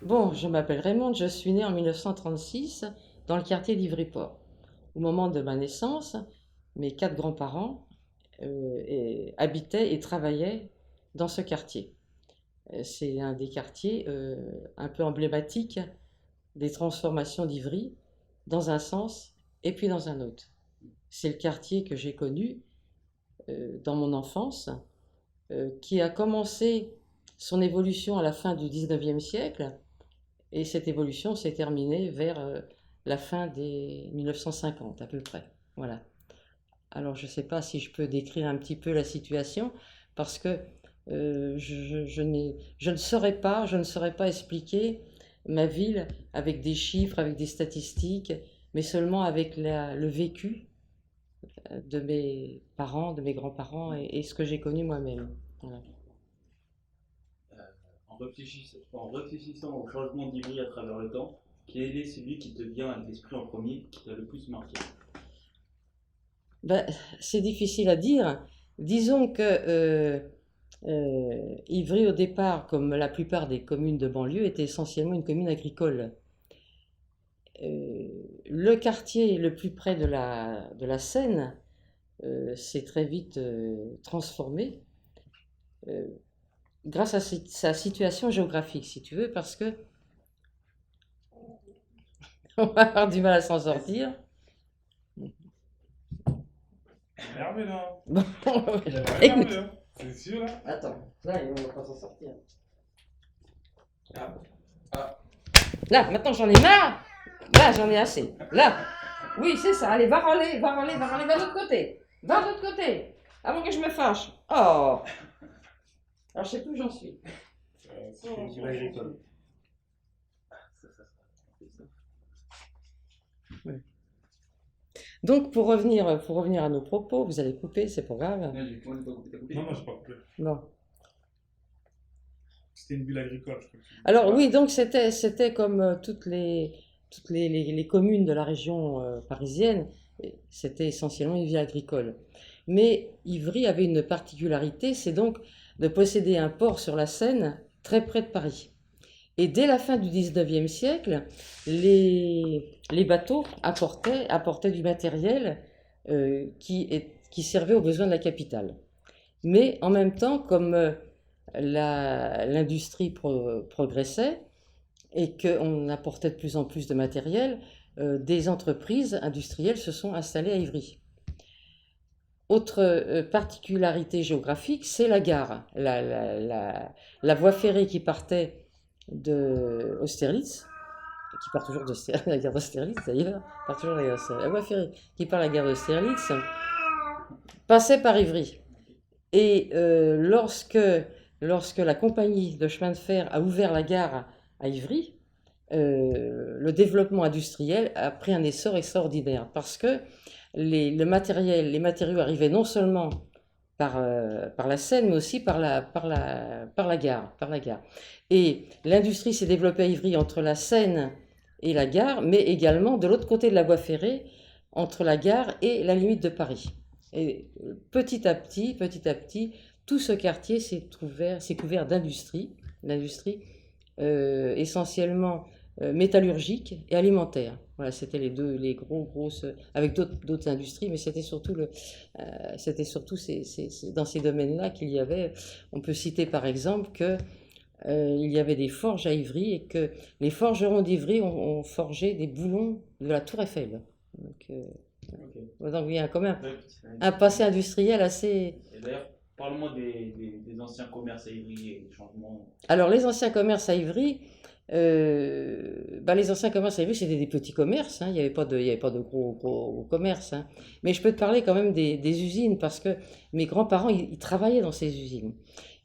Bon, je m'appelle Raymond, je suis née en 1936 dans le quartier d'Ivry-Port. Au moment de ma naissance, mes quatre grands-parents habitaient et travaillaient dans ce quartier. C'est un des quartiers un peu emblématiques des transformations d'Ivry, dans un sens et puis dans un autre. C'est le quartier que j'ai connu dans mon enfance, qui a commencé son évolution à la fin du 19e siècle. Et cette évolution s'est terminée vers la fin des 1950 à peu près. Voilà. Alors je ne sais pas si je peux décrire un petit peu la situation parce que je ne saurais pas expliquer ma ville avec des chiffres, avec des statistiques, mais seulement avec le vécu de mes parents, de mes grands-parents et ce que j'ai connu moi-même. Voilà. En réfléchissant au changement d'Ivry à travers le temps, quel est celui qui te vient à l'esprit en premier, qui t'a le plus marqué? Ben, c'est difficile à dire. Disons que Ivry, au départ, comme la plupart des communes de banlieue, était essentiellement une commune agricole. Le quartier le plus près de la Seine s'est très vite transformé euh, grâce à sa situation géographique, si tu veux, parce que on va avoir du mal à s'en sortir. Énervé là. Bon, Il a l'air écoute, énervé, hein. C'est sûr là. attends, là, on va pas s'en sortir. Ah, ah. Là, maintenant j'en ai marre. Là, j'en ai assez. Là, oui, c'est ça. Allez, va râler vers l'autre côté. Va de l'autre côté. Avant que je me fâche. Oh. Alors, je sais plus où j'en suis. C'est agricole. Ouais. Donc, pour revenir à nos propos, vous allez couper, c'est pas grave. Non, j'ai pas coupé, t'as coupé? Non, non, j'ai pas coupé. Non. C'était une ville agricole, je crois. Alors, oui, donc c'était comme les communes de la région parisienne, c'était essentiellement une ville agricole. Mais Ivry avait une particularité, c'est donc de posséder un port sur la Seine très près de Paris. Et dès la fin du 19e siècle, les bateaux apportaient du matériel qui servait aux besoins de la capitale. Mais en même temps, comme l'industrie progressait et qu'on apportait de plus en plus de matériel, des entreprises industrielles se sont installées à Ivry. Autre particularité géographique, c'est la gare. La voie ferrée qui partait d'Austerlitz, qui part toujours de la gare d'Austerlitz d'ailleurs, part toujours de la voie ferrée qui part de la gare d'Austerlitz, passait par Ivry. Et lorsque la compagnie de chemin de fer a ouvert la gare à Ivry, le développement industriel a pris un essor extraordinaire parce que les matériaux arrivaient non seulement par la Seine, mais aussi par la gare. Et l'industrie s'est développée à Ivry entre la Seine et la gare, mais également de l'autre côté de la voie ferrée, entre la gare et la limite de Paris. Et petit à petit, tout ce quartier s'est couvert d'industrie essentiellement métallurgique et alimentaire. Voilà, c'était les grosses, avec d'autres industries, mais c'était surtout dans ces domaines-là qu'il y avait. On peut citer par exemple que il y avait des forges à Ivry et que les forgerons d'Ivry ont forgé des boulons de la Tour Eiffel. Donc, donc il y a quand même un passé industriel assez. Et d'ailleurs, parle-moi des anciens commerces à Ivry et des changements. Alors les anciens commerces à Ivry, les anciens commerces à Ivry c'était des petits commerces, hein, il y avait pas de gros commerces, hein. Mais je peux te parler quand même des usines parce que mes grands-parents ils travaillaient dans ces usines.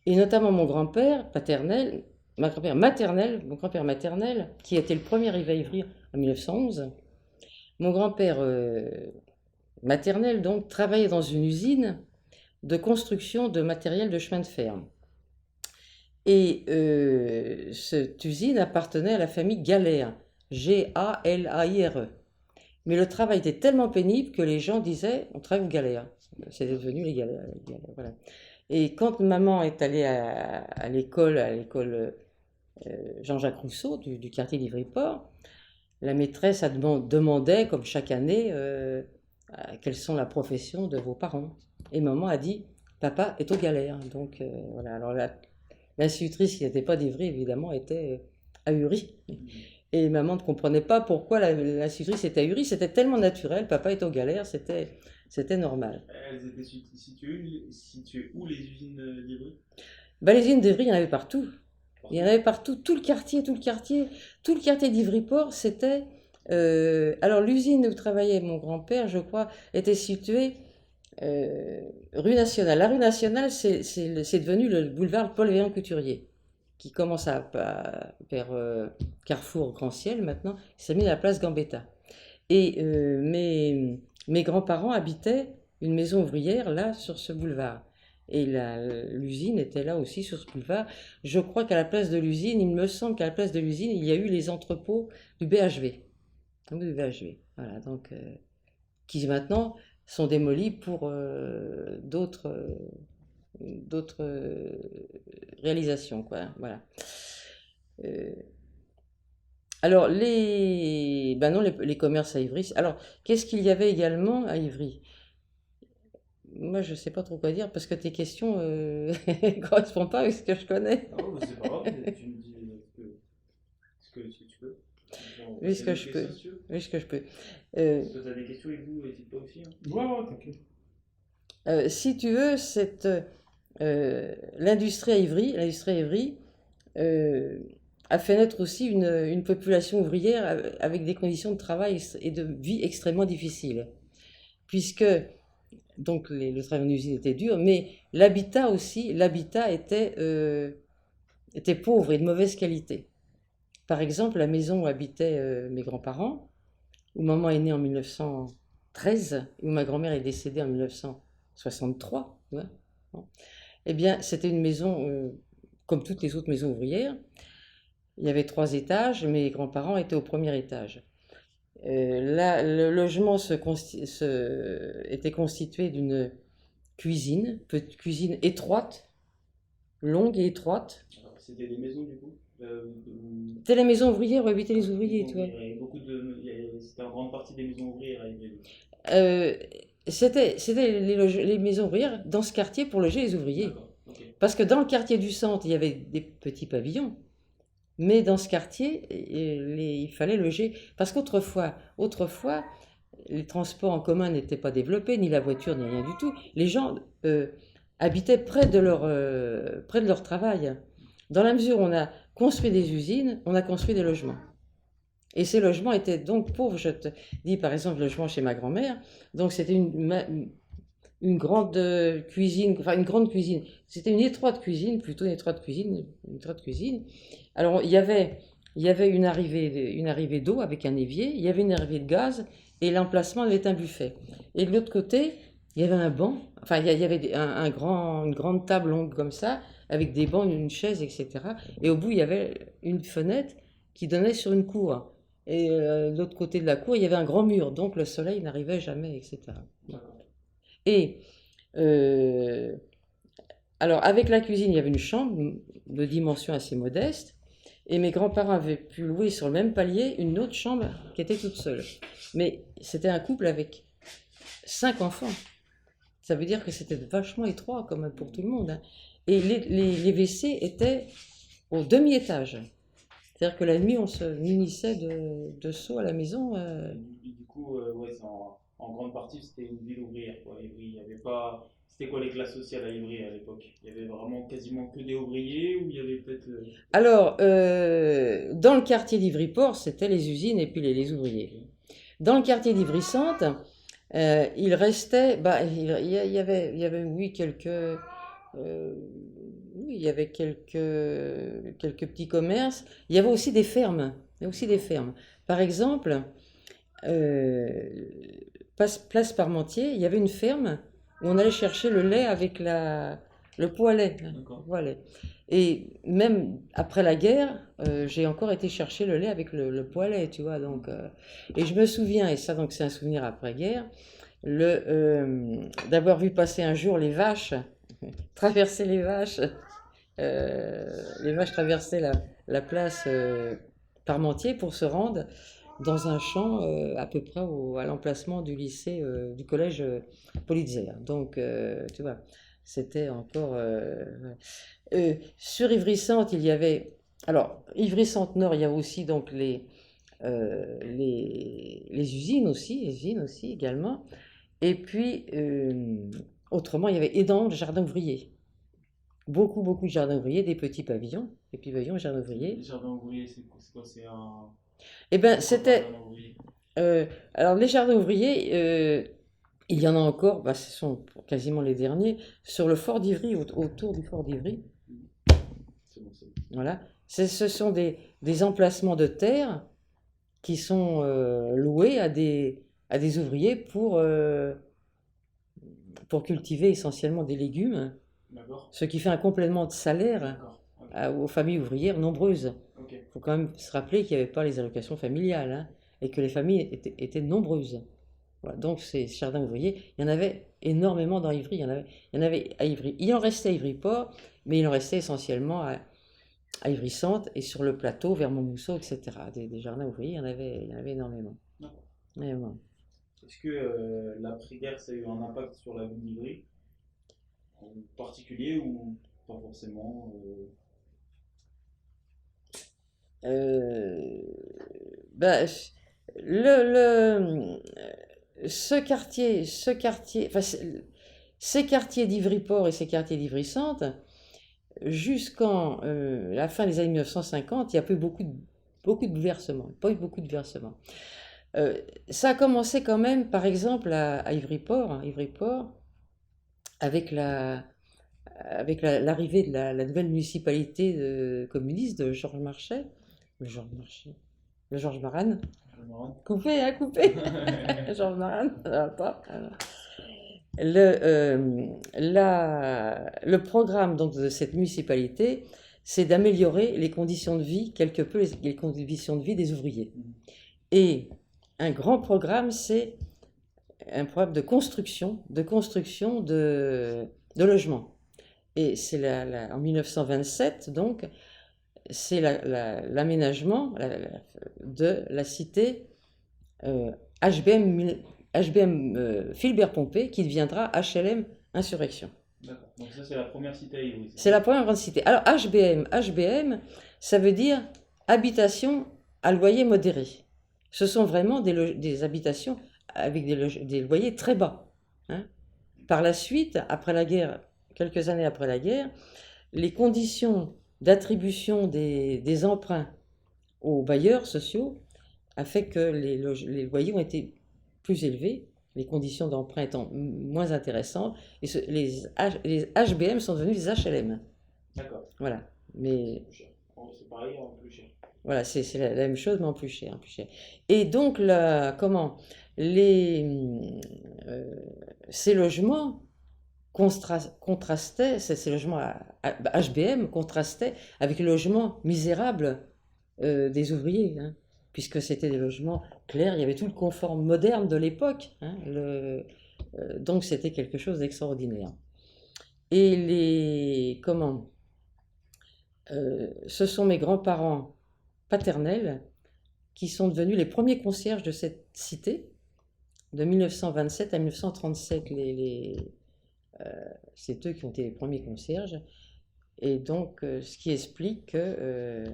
Et notamment mon grand-père paternel, mon grand-père maternel, qui était le premier arrivé à Ivry en 1911. Mon grand-père maternel donc travaillait dans une usine de construction de matériel de chemin de fer. Et cette usine appartenait à la famille Galaire, Galaire. Mais le travail était tellement pénible que les gens disaient on travaille aux galères. C'était devenu les galères, voilà. Et quand maman est allée à l'école Jean-Jacques Rousseau du quartier d'Ivry-Port, la maîtresse demandait, comme chaque année, quelles sont la profession de vos parents. Et maman a dit, papa est aux galères. Donc voilà, alors l'institutrice qui n'était pas d'Ivry, évidemment, était ahurie. Et maman ne comprenait pas pourquoi l'institutrice était ahurie. C'était tellement naturel, papa est aux galères, c'était normal. Elles étaient situées où les usines d'Ivry? Les usines d'Ivry, il y en avait partout. Il y en avait partout, tout le quartier d'Ivry-Port, c'était... alors l'usine où travaillait mon grand-père, je crois, était située rue Nationale. La rue Nationale, c'est devenu le boulevard Paul-Véran Couturier, qui commence vers Carrefour Grand Ciel maintenant, il s'est mis à la place Gambetta. Et mes grands-parents habitaient une maison ouvrière là, sur ce boulevard. Et l'usine était là aussi sur ce boulevard. Je crois qu'à la place de l'usine, il me semble qu'à la place de l'usine, il y a eu les entrepôts du BHV. Voilà, donc, qui maintenant sont démolis pour d'autres réalisations, quoi. Voilà. Alors, les commerces à Ivry. Alors, qu'est-ce qu'il y avait également à Ivry? Moi, je ne sais pas trop quoi dire parce que tes questions ne correspondent pas avec ce que je connais. Non, mais c'est pas grave, tu me dis ce que tu peux. Oui, ce que je peux. Oui, ce que je peux. Si tu as des questions avec vous, n'hésite pas aussi. Hein. Ouais, t'inquiète. Si tu veux, l'industrie à Ivry a fait naître aussi une population ouvrière avec des conditions de travail et de vie extrêmement difficiles. Puisque donc le travail en usine était dur, mais l'habitat était pauvre et de mauvaise qualité. Par exemple, la maison où habitaient mes grands-parents, où maman est née en 1913, où ma grand-mère est décédée en 1963, ouais, bon. Eh bien, c'était une maison comme toutes les autres maisons ouvrières. Il y avait 3 étages, mes grands-parents étaient au premier étage. Le logement était constitué d'une cuisine, petite cuisine étroite, longue et étroite. Alors, c'était des maisons du coup C'était les maisons ouvrières où habitaient les ouvriers, tu vois. C'était en grande partie des maisons ouvrières à Ivry. C'était les maisons ouvrières dans ce quartier pour loger les ouvriers. Okay. Parce que dans le quartier du centre, il y avait des petits pavillons. Mais dans ce quartier, il fallait loger. Parce qu'autrefois, les transports en commun n'étaient pas développés, ni la voiture, ni rien du tout. Les gens habitaient près de leur travail. Dans la mesure où on a construit des usines, on a construit des logements. Et ces logements étaient donc pauvres. Je te dis par exemple le logement chez ma grand-mère. Donc c'était une grande cuisine, enfin une grande cuisine. C'était une étroite cuisine, plutôt une étroite cuisine. Alors il y avait une arrivée d'eau avec un évier, il y avait une arrivée de gaz et l'emplacement avait un buffet. Et de l'autre côté, il y avait un banc, enfin il y avait une grande table longue comme ça, avec des bancs, une chaise, etc. Et au bout, il y avait une fenêtre qui donnait sur une cour. Et de l'autre côté de la cour, il y avait un grand mur, donc le soleil n'arrivait jamais, etc. Et alors, avec la cuisine, il y avait une chambre de dimension assez modeste, et mes grands-parents avaient pu louer sur le même palier une autre chambre qui était toute seule. Mais c'était un couple avec 5 enfants. Ça veut dire que c'était vachement étroit, comme pour tout le monde. Hein. Et les WC étaient au demi-étage. C'est-à-dire que la nuit, on se munissait de seaux à la maison. Du coup, ouais, en grande partie, c'était une ville ouvrière. Quoi. Ivry, il y avait pas... C'était quoi les classes sociales à Ivry à l'époque? Il y avait vraiment quasiment que des ouvriers ou il y avait peut-être... Alors, dans le quartier d'Ivry-Port, c'était les usines et puis les ouvriers. Dans le quartier d'Ivry-Centre, il restait... il y avait, oui, quelques... oui, il y avait quelques petits commerces. Il y avait aussi des fermes. Par exemple, place Parmentier, il y avait une ferme où on allait chercher le lait avec le pot à lait. Voilà. Et même après la guerre, j'ai encore été chercher le lait avec le pot à lait, tu vois. Donc, et je me souviens, et ça donc c'est un souvenir après-guerre, d'avoir vu passer un jour les vaches traverser les vaches traversaient la place Parmentier pour se rendre dans un champ à peu près à l'emplacement du lycée, du collège Politzer. Donc, tu vois, c'était encore... sur Ivry-Centre, il y avait... Alors, Ivry-Centre-Nord, il y a aussi donc les usines aussi, également. Et puis, autrement, il y avait énormément de jardins ouvriers. Beaucoup, beaucoup de jardins ouvriers, des petits pavillons, jardins ouvriers. Les jardins ouvriers, c'est quoi? C'est un. Eh bien, C'est quoi un c'était... jardin ouvrier? alors, les jardins ouvriers, il y en a encore, bah, ce sont quasiment les derniers, sur le fort d'Ivry, autour du fort d'Ivry. C'est bon, c'est bon. Voilà. Ce sont des emplacements de terre qui sont loués à des ouvriers pour cultiver essentiellement des légumes, D'accord. ce qui fait un complément de salaire D'accord. Ok. aux familles ouvrières nombreuses. Ok. Il faut quand même se rappeler qu'il n'y avait pas les allocations familiales, hein, et que les familles étaient nombreuses. Voilà, donc ces jardins ouvriers, il y en avait énormément dans Ivry, il y en avait à Ivry. Il en restait à Ivry-Port, mais il en restait essentiellement à Ivry-Centre et sur le plateau vers Montmousseau, etc. Des jardins ouvriers, il y en avait énormément. D'accord. Énormément. Est-ce que l'après-guerre, ça a eu un impact sur la ville d'Ivry en particulier ou pas forcément Euh, ben, le, ce quartier, enfin, ces quartiers d'Ivry-Port et ces quartiers d'Ivry-Centre, jusqu'en la fin des années 1950, il n'y a pas eu beaucoup de bouleversements. Pas eu beaucoup de bouleversements. Ça a commencé quand même, par exemple, à Ivry-Port, avec l'arrivée de la nouvelle municipalité communiste de Georges Marchais, le Georges Marane. Coupé, hein, coupé. Georges Marane, ça va pas. Le programme donc, de cette municipalité, c'est d'améliorer les conditions de vie, quelque peu les conditions de vie des ouvriers. Et un grand programme, c'est un programme de construction de logements. Et c'est en 1927, donc, c'est l'aménagement de la cité HBM Philbert-Pompée qui deviendra HLM Insurrection. D'accord. Donc ça, c'est la première cité à Ivry. C'est la première grande cité. Alors HBM, ça veut dire habitation à loyer modéré. Ce sont vraiment des habitations avec des loyers très bas. Hein. Par la suite, après la guerre, quelques années après la guerre, les conditions d'attribution des emprunts aux bailleurs sociaux a fait que les loyers ont été plus élevés, les conditions d'emprunt étant moins intéressantes, et les HBM sont devenus des HLM. D'accord. Voilà. Mais c'est pareil, en plus cher. voilà, c'est la même chose, mais en plus cher, Et donc, ces logements contrastaient, ces logements HBM contrastaient avec les logements misérables des ouvriers, hein, puisque c'était des logements clairs, il y avait tout le confort moderne de l'époque, hein, donc c'était quelque chose d'extraordinaire. Et ce sont mes grands-parents paternels qui sont devenus les premiers concierges de cette cité, de 1927 à 1937, c'est eux qui ont été les premiers concierges, et donc ce qui explique que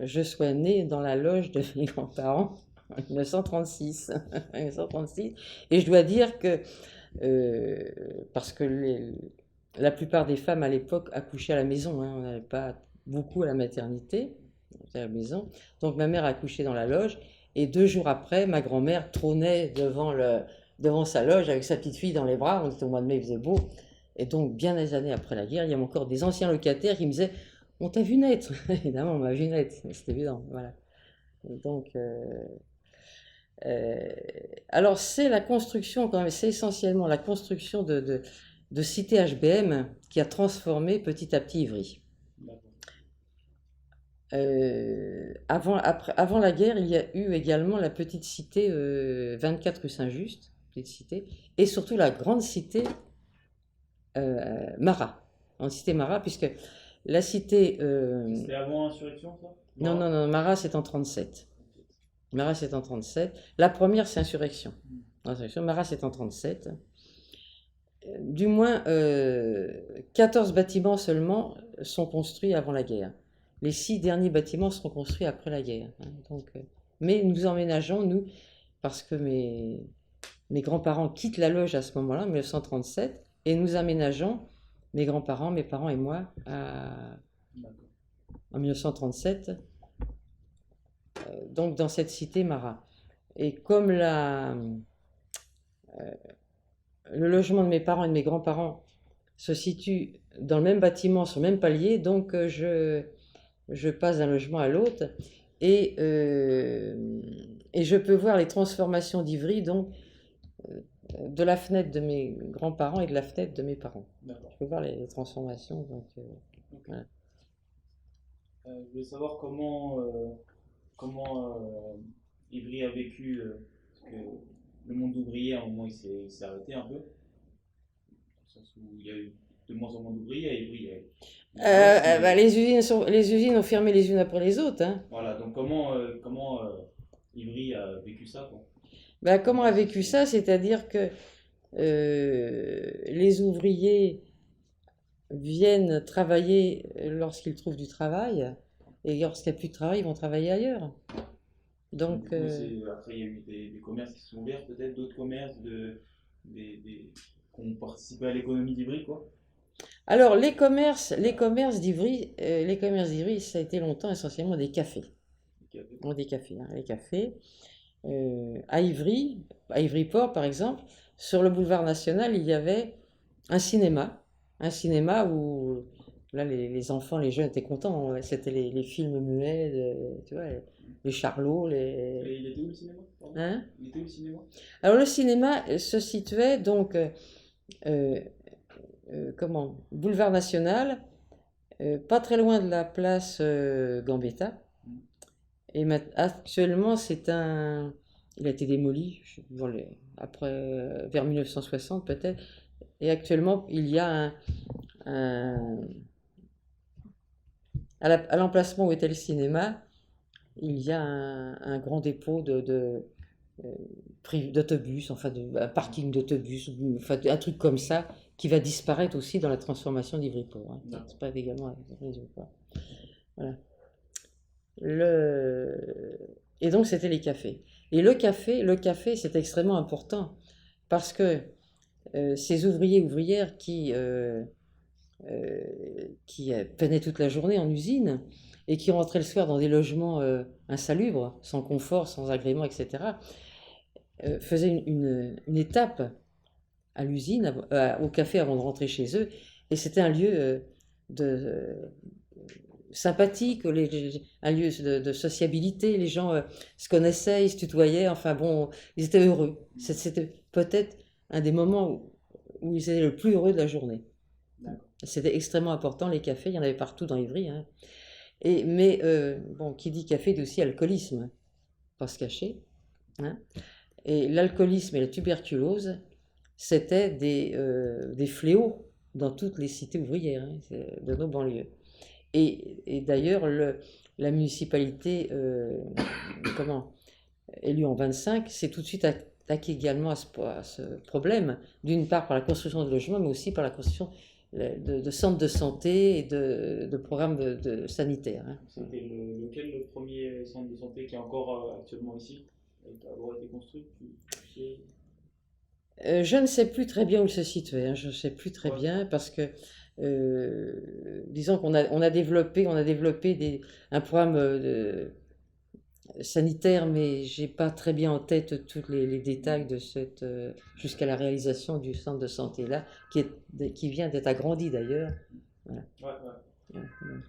je sois née dans la loge de mes grands-parents en 1936. Et je dois dire que, parce que la plupart des femmes à l'époque accouchaient à la maison, hein, on n'allait pas beaucoup à la maternité, à la maison, donc ma mère accouchait dans la loge, et 2 jours après, ma grand-mère trônait devant sa loge avec sa petite fille dans les bras, on était au mois de mai, il faisait beau, et donc bien des années après la guerre, il y a encore des anciens locataires qui me disaient « On t'a vu naître !» Évidemment, on m'a vu naître, c'est évident, voilà. Et donc, alors c'est la construction, quand même, c'est essentiellement la construction de cités HBM qui a transformé petit à petit Ivry. Avant la guerre, il y a eu également la petite cité 24 rue Saint-Just, petite cité, et surtout la grande cité Marat, puisque la cité... C'était avant l'insurrection, ça? non, non, non, Marat, c'est en 37. Marat, c'est en 37. La première, c'est insurrection. Marat, c'est en 37. Du moins, 14 bâtiments seulement sont construits avant la guerre. Les 6 derniers bâtiments seront construits après la guerre. Donc, mais nous emménageons, nous, parce que mes grands-parents quittent la loge à ce moment-là, en 1937, et nous aménageons, mes grands-parents, mes parents et moi, en 1937, donc dans cette cité Marat. Et comme le logement de mes parents et de mes grands-parents se situe dans le même bâtiment, sur le même palier, donc je passe d'un logement à l'autre et je peux voir les transformations d'Ivry, donc de la fenêtre de mes grands-parents et de la fenêtre de mes parents. D'accord. Je peux voir les transformations. Donc, Ok. voilà. Je voulais savoir comment Ivry a vécu, parce que le monde ouvrier, à un moment, il s'est arrêté un peu, dans le sens où il y a eu de moins en moins d'ouvriers à Ivry. Bah, les usines ont fermé les unes après les autres. Hein. Voilà, donc comment Ivry a vécu ça, quoi? Bah, comment a vécu ça? C'est-à-dire que les ouvriers viennent travailler lorsqu'ils trouvent du travail, et lorsqu'il n'y a plus de travail, ils vont travailler ailleurs. Donc, Du coup, après, il y a eu des commerces qui se sont ouverts, peut-être d'autres commerces qui ont participé à l'économie d'Ivry, quoi. alors les commerces d'Ivry, ça a été longtemps essentiellement des cafés. Bon, des cafés, hein, les cafés. À Ivry-Port par exemple, sur le boulevard National, il y avait un cinéma où là les enfants, les jeunes étaient contents. Hein. C'était les films muets, tu vois, les Charlots, Et il était où le cinéma? Pardon. Hein? Il était où le cinéma? Alors le cinéma se situait donc boulevard National, pas très loin de la place Gambetta. Et actuellement, il a été démoli après, vers 1960 peut-être. Et actuellement, il y a à l'emplacement où était le cinéma, il y a un grand dépôt d'autobus, enfin un parking d'autobus, enfin un truc comme ça, qui va disparaître aussi dans la transformation d'Ivry-Port. Hein. D'accord. C'est pas également à Ivry-Port. Voilà. Et donc c'était les cafés. Et le café, c'est extrêmement important parce que ces ouvrières qui peinaient toute la journée en usine et qui rentraient le soir dans des logements insalubres, sans confort, sans agrément, etc., faisaient une étape à l'usine, au café avant de rentrer chez eux. Et c'était un lieu sympathique, un lieu de sociabilité. Les gens se connaissaient, ils se tutoyaient, enfin bon, ils étaient heureux. C'était peut-être un des moments où ils étaient le plus heureux de la journée. C'était extrêmement important, les cafés, il y en avait partout dans Ivry. Hein. Mais qui dit café dit aussi alcoolisme, pas se cacher. Hein. Et l'alcoolisme et la tuberculose, c'était des fléaux dans toutes les cités ouvrières de nos banlieues. Et d'ailleurs, la municipalité élue en 25 s'est tout de suite attaquée également à ce problème, d'une part par la construction de logements, mais aussi par la construction de centres de santé et de programmes sanitaires. Hein. C'était lequel le premier centre de santé qui est encore actuellement ici, qui a été construit? Je ne sais plus très bien où il se situait, hein, je ne sais plus très bien parce que disons qu'on a développé un programme sanitaire, mais j'ai pas très bien en tête tous les détails de jusqu'à la réalisation du centre de santé là, qui vient d'être agrandi d'ailleurs. Voilà. Ouais.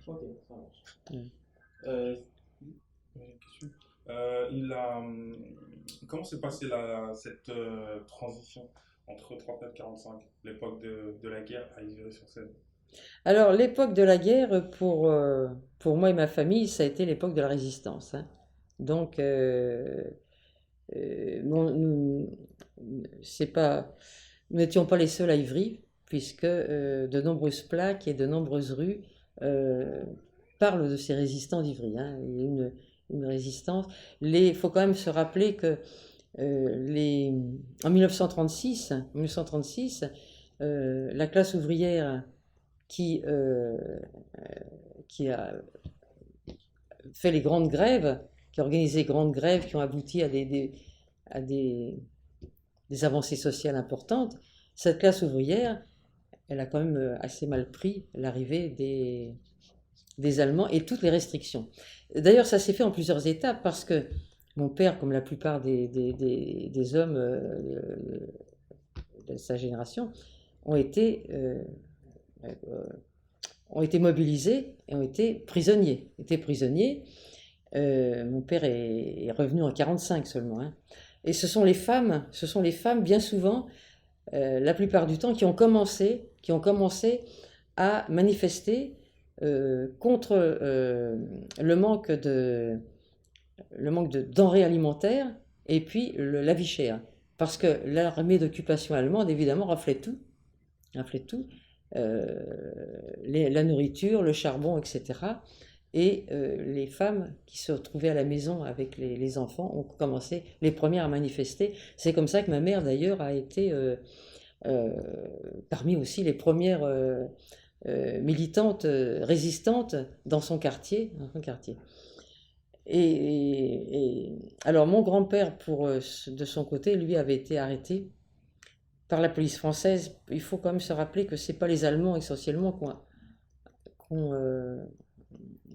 Ok, ça marche. Question. Comment s'est passée cette transition entre 39-45, l'époque de la guerre à Ivry-sur-Seine? Alors, l'époque de la guerre, pour moi et ma famille, ça a été l'époque de la résistance. Hein. Donc, nous n'étions pas les seuls à Ivry, puisque de nombreuses plaques et de nombreuses rues euh, parle de ces résistants d'Ivry, hein. Il y a une résistance. Il faut quand même se rappeler que en 1936, la classe ouvrière qui, euh, qui a fait les grandes grèves, qui a organisé les grandes grèves qui ont abouti à à des avancées sociales importantes, cette classe ouvrière, elle a quand même assez mal pris l'arrivée des Allemands et toutes les restrictions. D'ailleurs, ça s'est fait en plusieurs étapes parce que mon père, comme la plupart des hommes de sa génération, ont été, euh, euh, ont été mobilisés et ont été prisonniers. Mon père est revenu en 1945 seulement, hein. Et ce sont les femmes bien souvent, la plupart du temps, qui ont commencé à manifester contre le manque de denrées alimentaires et puis la vie chère. Parce que l'armée d'occupation allemande, évidemment, raflait tout, la nourriture, le charbon, etc. Et les femmes qui se retrouvaient à la maison avec les enfants ont commencé les premières à manifester. C'est comme ça que ma mère, d'ailleurs, a été euh, parmi aussi les premières militantes, résistantes dans son quartier. Alors mon grand-père, de son côté, lui avait été arrêté par la police française. Il faut quand même se rappeler que c'est pas les Allemands essentiellement qu'on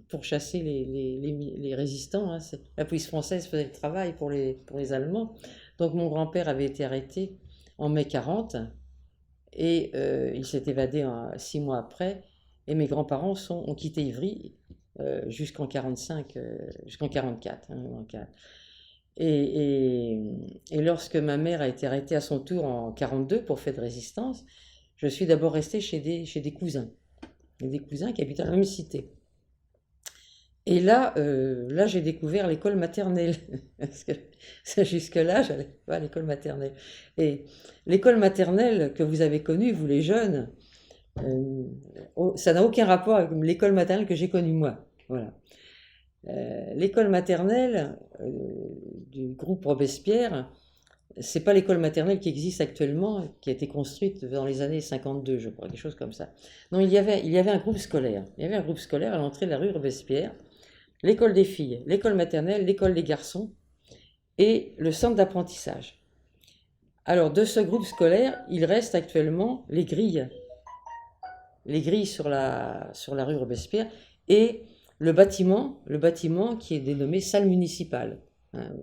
pourchassé les résistants, hein. La police française faisait le travail pour les Allemands. Donc mon grand-père avait été arrêté en mai 40 et il s'est évadé 6 mois après. Et mes grands-parents ont quitté Ivry jusqu'en 45, jusqu'en 44. Hein, et lorsque ma mère a été arrêtée à son tour en 42 pour fait de résistance, je suis d'abord restée chez des cousins qui habitent dans la même cité. Et là j'ai découvert l'école maternelle. Parce que jusque-là, j'allais pas à l'école maternelle. Et l'école maternelle que vous avez connue, vous les jeunes, ça n'a aucun rapport avec l'école maternelle que j'ai connue moi. Voilà. L'école maternelle du groupe Robespierre, c'est pas l'école maternelle qui existe actuellement, qui a été construite dans les années 52, je crois, quelque chose comme ça. Non, il y avait un groupe scolaire. Il y avait un groupe scolaire à l'entrée de la rue Robespierre, l'école des filles, l'école maternelle, l'école des garçons et le centre d'apprentissage. Alors, de ce groupe scolaire, il reste actuellement les grilles sur la rue Robespierre et le bâtiment qui est dénommé salle municipale, hein,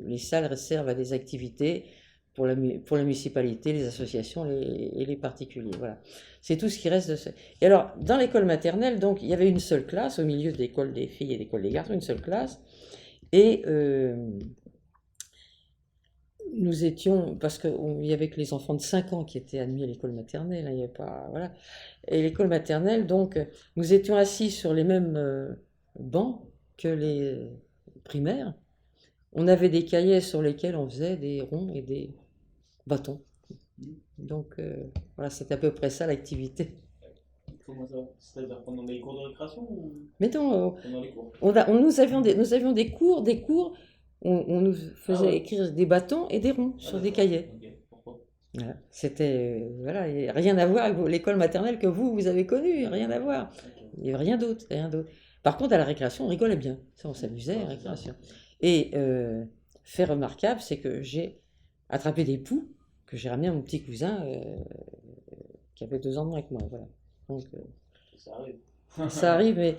les salles servent à des activités pour la municipalité, les associations et les particuliers. Voilà. C'est tout ce qui reste de ce. Et alors, dans l'école maternelle, donc, il y avait une seule classe, au milieu de l'école des filles et de l'école des garçons, une seule classe. Et nous étions, parce qu'il y avait que les enfants de 5 ans qui étaient admis à l'école maternelle, hein, il n'y avait pas. Voilà. Et l'école maternelle, donc, nous étions assis sur les mêmes bancs que les primaires. On avait des cahiers sur lesquels on faisait des ronds et des bâtons. Donc voilà, c'est à peu près ça l'activité. Comment ça? C'est-à-dire pendant les cours de récréation ou Mais non, pendant les cours? nous avions des cours, on nous faisait écrire des bâtons et des ronds sur des cahiers. Ok, pourquoi? Voilà. C'était, voilà, il y a rien à voir avec l'école maternelle que vous avez connue, rien à voir. Il n'y avait rien d'autre. Par contre, à la récréation, on rigolait bien. Ça, on s'amusait à la récréation. Et fait remarquable, c'est que j'ai attrapé des poux que j'ai ramenés à mon petit cousin qui avait 2 ans de moins que moi. Voilà. Donc, Ça arrive. ça arrive, mais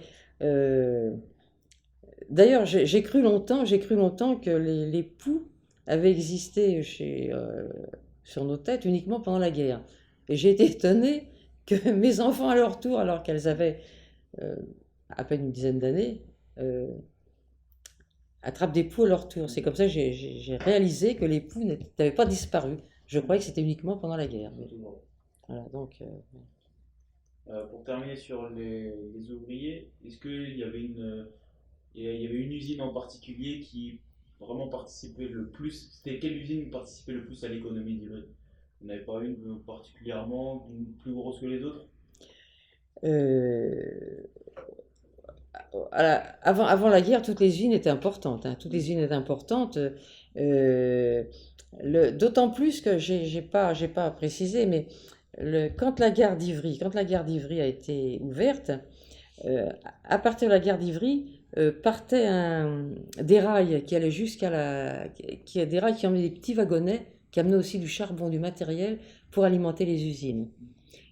d'ailleurs, j'ai cru longtemps que les poux avaient existé sur nos têtes uniquement pendant la guerre. Et j'ai été étonnée que mes enfants, à leur tour, alors qu'elles avaient à peine une dizaine d'années, attrapent des poux à leur tour. C'est comme ça que j'ai réalisé que les poux n'avaient pas disparu. Je croyais que c'était uniquement pendant la guerre. Voilà, donc, Pour terminer sur les ouvriers, est-ce qu'il y avait il y avait une usine en particulier qui vraiment participait le plus? C'était quelle usine participait le plus à l'économie d'Ivry? Vous n'avez pas une particulièrement plus grosse que les autres? euh, avant la guerre, toutes les usines étaient importantes, hein, toutes les usines étaient importantes. euh, D'autant plus que j'ai pas précisé, mais quand la gare d'Ivry a été ouverte, euh, à partir de la gare d'Ivry, partait des rails qui allaient des rails qui emmenaient des petits wagonnets qui amenaient aussi du charbon, du matériel pour alimenter les usines.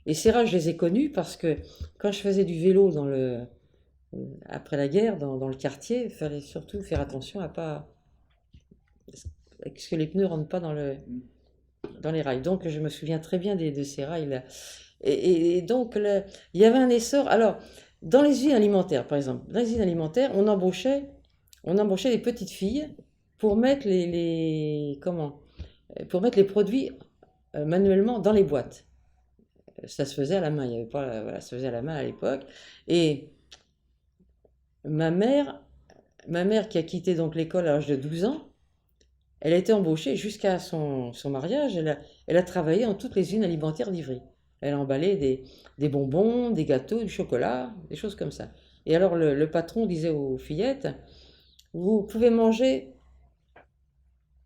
Et ces rails, je les ai connus parce que quand je faisais du vélo après la guerre, dans le quartier, il fallait surtout faire attention à ce que les pneus ne rentrent pas dans les rails. Donc, je me souviens très bien de ces rails-là. Et donc, il y avait un essor. Alors, dans les usines alimentaires, par exemple, dans les usines alimentaires, on embauchait des petites filles pour mettre pour mettre les produits manuellement dans les boîtes. Ça se faisait à la main, il y avait pas, voilà, ça se faisait à la main à l'époque. Et ma mère, ma mère qui a quitté donc l'école à l'âge de 12 ans, elle a été embauchée jusqu'à son mariage. Elle a travaillé dans toutes les usines alimentaires d'Ivry. Elle a emballé des bonbons, des gâteaux, du chocolat, des choses comme ça. Et alors le patron disait aux fillettes, vous pouvez manger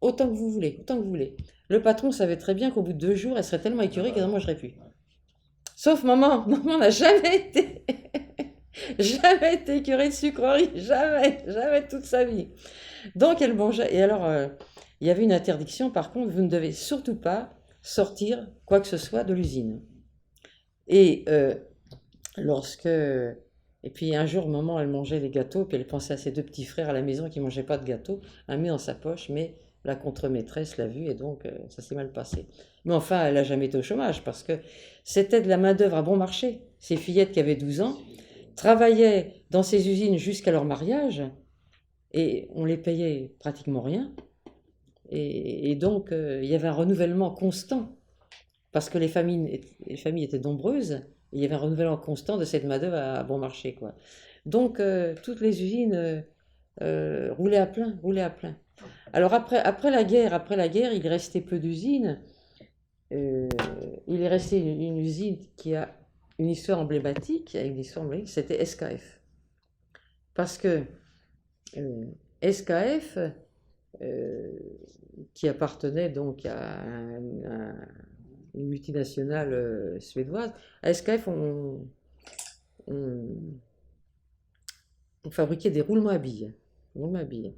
autant que vous voulez, autant que vous voulez. Le patron savait très bien qu'au bout de 2 jours, elle serait tellement écœurée qu'elle n'en mangerait plus. Sauf maman, maman n'a jamais été, jamais été écœurée de sucreries, jamais, jamais toute sa vie. Donc elle mangeait. Et alors, il y avait une interdiction, par contre, vous ne devez surtout pas sortir quoi que ce soit de l'usine. Et et puis un jour, maman, elle mangeait des gâteaux, puis elle pensait à ses 2 petits frères à la maison qui ne mangeaient pas de gâteaux, elle a mis dans sa poche, mais la contremaîtresse l'a vu et donc ça s'est mal passé. Mais enfin, elle n'a jamais été au chômage parce que c'était de la main-d'œuvre à bon marché. Ces fillettes qui avaient 12 ans travaillaient dans ces usines jusqu'à leur mariage et on les payait pratiquement rien. Et donc, il y avait un renouvellement constant parce que les familles étaient nombreuses, et il y avait un renouvellement constant de cette main-d'œuvre à bon marché, quoi. Donc, toutes les usines roulaient à plein, roulaient à plein. Alors, après la guerre, il restait peu d'usines. Euh, il est resté une usine qui a une histoire emblématique, c'était SKF. Parce que SKF, euh, qui appartenait donc à une multinationale suédoise. À SKF, on- on fabriquait des roulements à billes. Roulements à billes.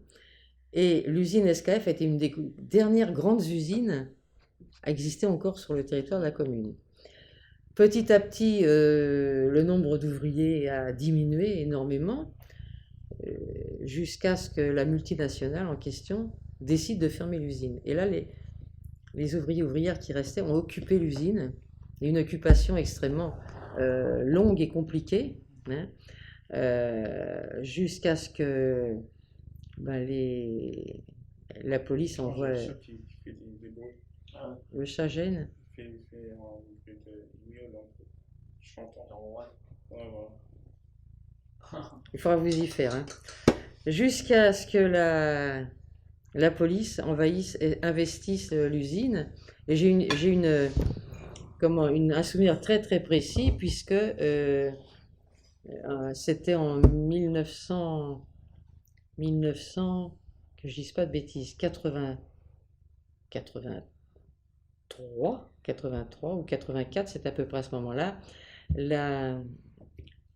Et l'usine SKF a été une des dernières grandes usines à exister encore sur le territoire de la commune. Petit à petit, le nombre d'ouvriers a diminué énormément jusqu'à ce que la multinationale en question décide de fermer l'usine. Et là, les ouvriers et ouvrières qui restaient ont occupé l'usine, et une occupation extrêmement longue et compliquée, hein, jusqu'à ce que ben, la police envoie Le chat qui fait des bruits. le chat gêne. Il fait un bruit de miaule un peu chantant. Ouais, voilà. Il faudra vous y faire. Hein. Jusqu'à ce que la police envahisse et investisse l'usine. Et un souvenir très très précis puisque c'était en 1900, que je dise pas de bêtises, 83 ou 84, c'est à peu près à ce moment-là. La,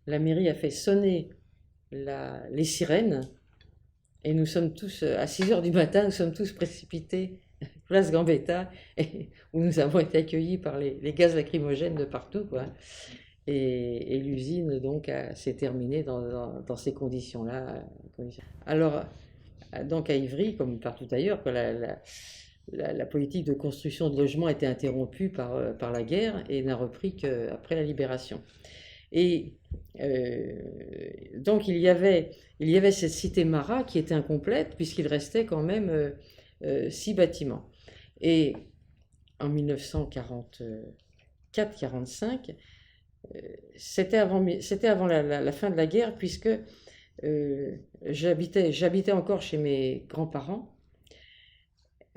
la mairie a fait sonner les sirènes et nous sommes tous, à 6 heures du matin, nous sommes tous précipités, place Gambetta, où nous avons été accueillis par les gaz lacrymogènes de partout, quoi. Et l'usine, donc, s'est terminée dans ces conditions-là. Alors, donc à Ivry, comme partout ailleurs, quoi, la politique de construction de logements a été interrompue par la guerre et n'a repris qu'après la libération. Et donc il y avait cette cité Marat qui était incomplète puisqu'il restait quand même 6 bâtiments. Et en 1944-45, c'était avant la fin de la guerre puisque j'habitais encore chez mes grands-parents.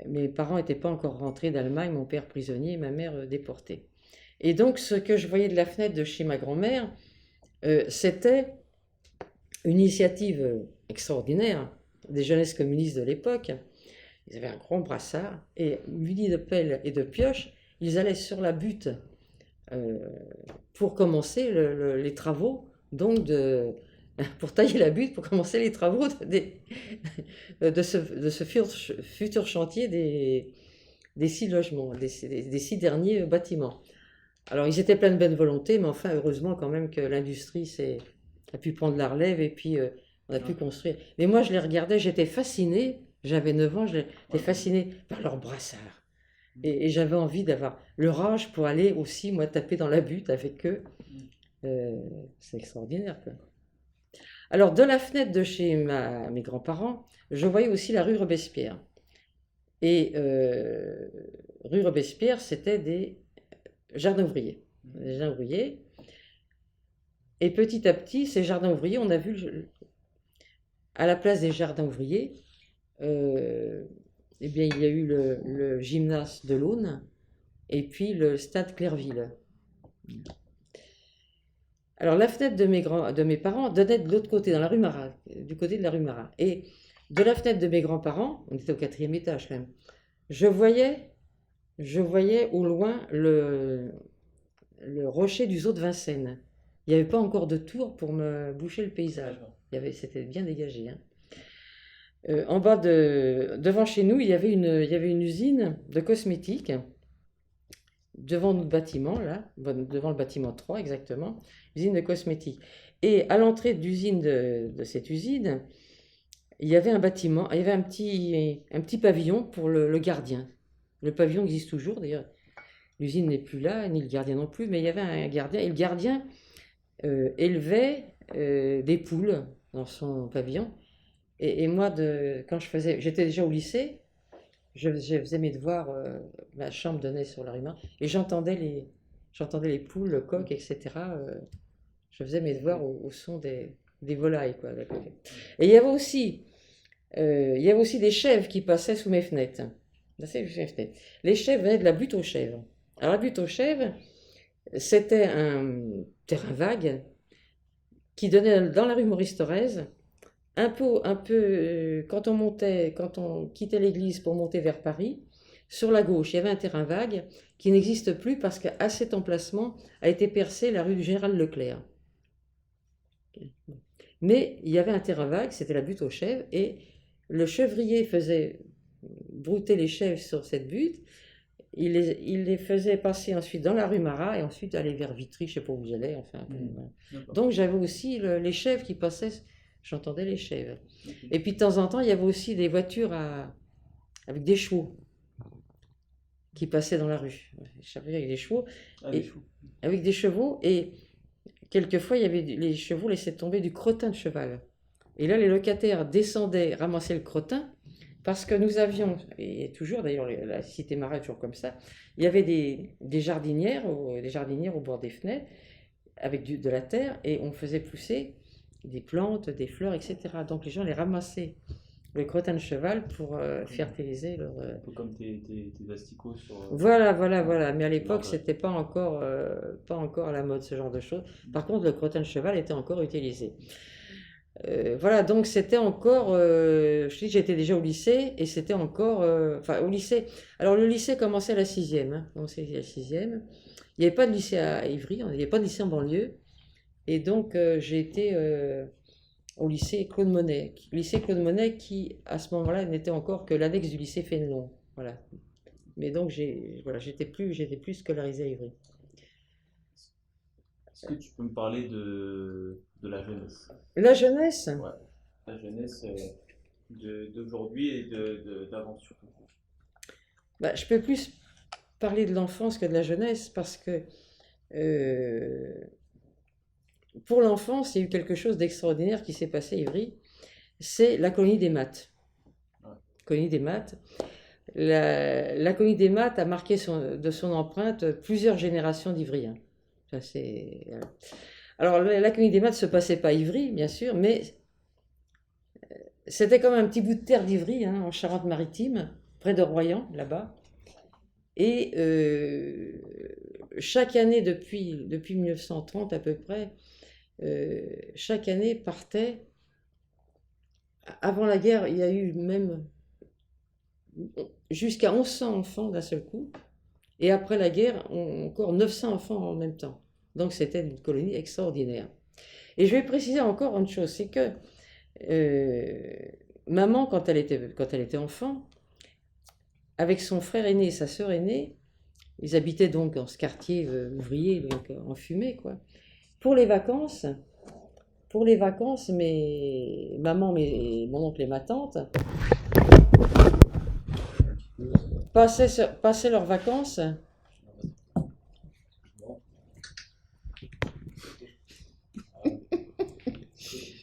Mes parents n'étaient pas encore rentrés d'Allemagne, mon père prisonnier et ma mère déportée. Et donc ce que je voyais de la fenêtre de chez ma grand-mère, C'était une initiative extraordinaire des jeunesses communistes de l'époque. Ils avaient un grand brassard et munis de pelle et de pioche, ils allaient sur la butte pour commencer les travaux, donc pour tailler la butte, pour commencer les travaux de ce futur chantier des 6 logements, des 6 derniers bâtiments. Alors ils étaient pleins de bonne volonté, mais enfin heureusement quand même que l'industrie a pu prendre la relève et puis on a pu construire. Mais moi je les regardais, j'étais fascinée, j'avais 9 ans, j'étais fascinée par leur brassard. Et j'avais envie d'avoir le rage pour aller aussi, moi, taper dans la butte avec eux. C'est extraordinaire, quoi. Alors, de la fenêtre de chez mes grands-parents, je voyais aussi la rue Robespierre. Et rue Robespierre, c'était des jardins ouvriers. Des jardins ouvriers. Et petit à petit, ces jardins ouvriers, on a vu, à la place des jardins ouvriers, eh bien, il y a eu le gymnase de l'Aune et puis le stade Clerville. Alors, la fenêtre de mes parents donnait de l'autre côté, dans la rue Marat, du côté de la rue Marat. Et de la fenêtre de mes grands-parents, on était au 4e étage quand même, je voyais au loin le rocher du Zoo de Vincennes. Il n'y avait pas encore de tour pour me boucher le paysage. C'était bien dégagé, hein. En bas devant chez nous, il y avait une usine de cosmétiques devant notre bâtiment, là, devant le bâtiment 3 exactement, usine de cosmétiques. Et à l'entrée de cette usine, il y avait un bâtiment, il y avait un petit pavillon pour le gardien. Le pavillon existe toujours, d'ailleurs. L'usine n'est plus là, ni le gardien non plus, mais il y avait un gardien, et le gardien élevait des poules dans son pavillon. Et moi, quand j'étais déjà au lycée, je faisais mes devoirs, ma chambre donnait sur la rue Marat, et j'entendais les poules, le coq, etc. Je faisais mes devoirs au son des volailles, quoi. Et il y avait aussi des chèvres qui passaient sous mes fenêtres. Les chèvres venaient de la butte aux chèvres. Alors la butte aux chèvres, c'était un terrain vague qui donnait dans la rue Maurice-Thorez. Un peu, quand on quittait l'église pour monter vers Paris, sur la gauche, il y avait un terrain vague qui n'existe plus parce qu'à cet emplacement a été percée la rue du Général Leclerc. Mais il y avait un terrain vague, c'était la butte aux chèvres, et le chevrier faisait brouter les chèvres sur cette butte, il les faisait passer ensuite dans la rue Marat et ensuite aller vers Vitry, je ne sais pas où j'allais, enfin. Donc j'avais aussi les chèvres qui passaient. J'entendais les chèvres. Et puis de temps en temps, il y avait aussi des voitures avec des chevaux qui passaient dans la rue. Avec des chevaux. Avec des chevaux. Et quelquefois, les chevaux laissaient tomber du crottin de cheval. Et là, les locataires descendaient, ramassaient le crottin, parce que nous avions, et toujours d'ailleurs, la cité Marat est toujours comme ça, il y avait des jardinières au bord des fenêtres, avec de la terre, et on faisait pousser des plantes, des fleurs, etc. Donc les gens les ramassaient, le crottin de cheval, pour fertiliser leur... Un peu comme tes asticots sur... Voilà. Mais à l'époque, c'était pas encore à la mode, ce genre de choses. Par contre, le crottin de cheval était encore utilisé. Voilà, donc c'était encore... je dis, j'étais déjà au lycée, et c'était encore... Enfin, au lycée... Alors, le lycée commençait à la 6e. Hein, commençait à la 6e. Il n'y avait pas de lycée à Ivry, il n'y avait pas de lycée en banlieue. Et donc, j'ai été au lycée Claude Monet. Le lycée Claude Monet qui, à ce moment-là, n'était encore que l'annexe du lycée Fénelon. Voilà. Mais donc, j'étais plus scolarisé à Ivry. Est-ce que tu peux me parler de la jeunesse? La jeunesse? Ouais, la jeunesse d'aujourd'hui et d'avant surtout. Je peux plus parler de l'enfance que de la jeunesse parce que pour l'enfance, il y a eu quelque chose d'extraordinaire qui s'est passé à Ivry. C'est la colonie des maths. Colonie des maths. La colonie des maths a marqué de son empreinte plusieurs générations d'Ivriens. Alors, la colonie des maths ne se passait pas à Ivry, bien sûr, mais c'était comme un petit bout de terre d'Ivry, hein, en Charente-Maritime, près de Royan, là-bas. Et chaque année, depuis 1930 à peu près, chaque année partaient. Avant la guerre, il y a eu même jusqu'à 1100 enfants d'un seul coup. Et après la guerre, encore 900 enfants en même temps. Donc c'était une colonie extraordinaire. Et je vais préciser encore une chose, c'est que maman, quand elle était enfant, avec son frère aîné et sa sœur aînée, ils habitaient donc dans ce quartier ouvrier, donc en fumée, quoi. Pour les vacances, maman, mon oncle et ma tante passaient leurs vacances.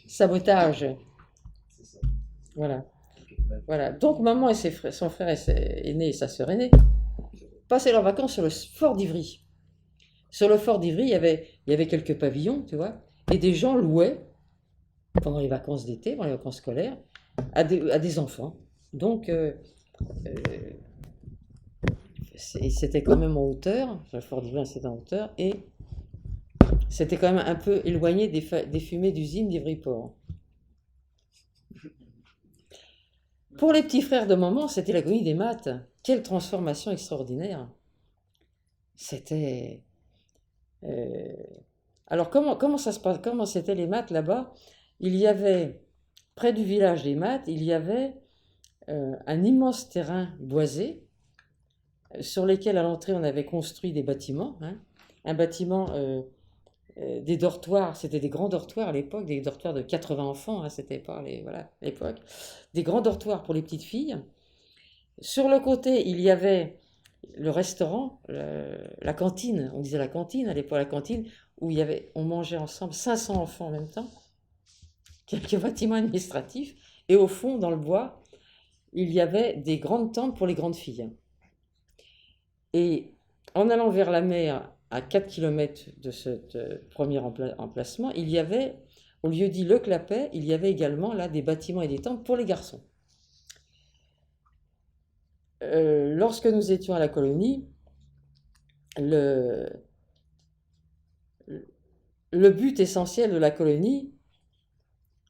Sabotage. Voilà. Voilà. Donc maman et son frère aîné et sa sœur aînée passaient leurs vacances sur le fort d'Ivry. Sur le fort d'Ivry, il y avait quelques pavillons, tu vois, et des gens louaient pendant les vacances d'été, pendant les vacances scolaires, à des enfants. Donc c'était quand même en hauteur, le fort d'Ivry c'était en hauteur, et c'était quand même un peu éloigné des fumées d'usine d'Ivry-Port. Pour les petits frères de maman, c'était la colonie des maths. Quelle transformation extraordinaire! C'était... Alors comment ça se passe? Comment c'était les maths là-bas? Il y avait, près du village des maths, il y avait un immense terrain boisé sur lequel à l'entrée on avait construit des bâtiments. Hein. Un bâtiment, des dortoirs, c'était des grands dortoirs à l'époque, des dortoirs de 80 enfants, hein, c'était pas l'époque. Des grands dortoirs pour les petites filles. Sur le côté, il y avait le restaurant, la cantine, on disait la cantine à l'époque, la cantine, où on mangeait ensemble 500 enfants en même temps, quelques bâtiments administratifs, et au fond, dans le bois, il y avait des grandes tentes pour les grandes filles. Et en allant vers la mer, à 4 km de ce premier emplacement, il y avait, au lieu dit Le Clapet, il y avait également là des bâtiments et des tentes pour les garçons. Lorsque nous étions à la colonie, le but essentiel de la colonie,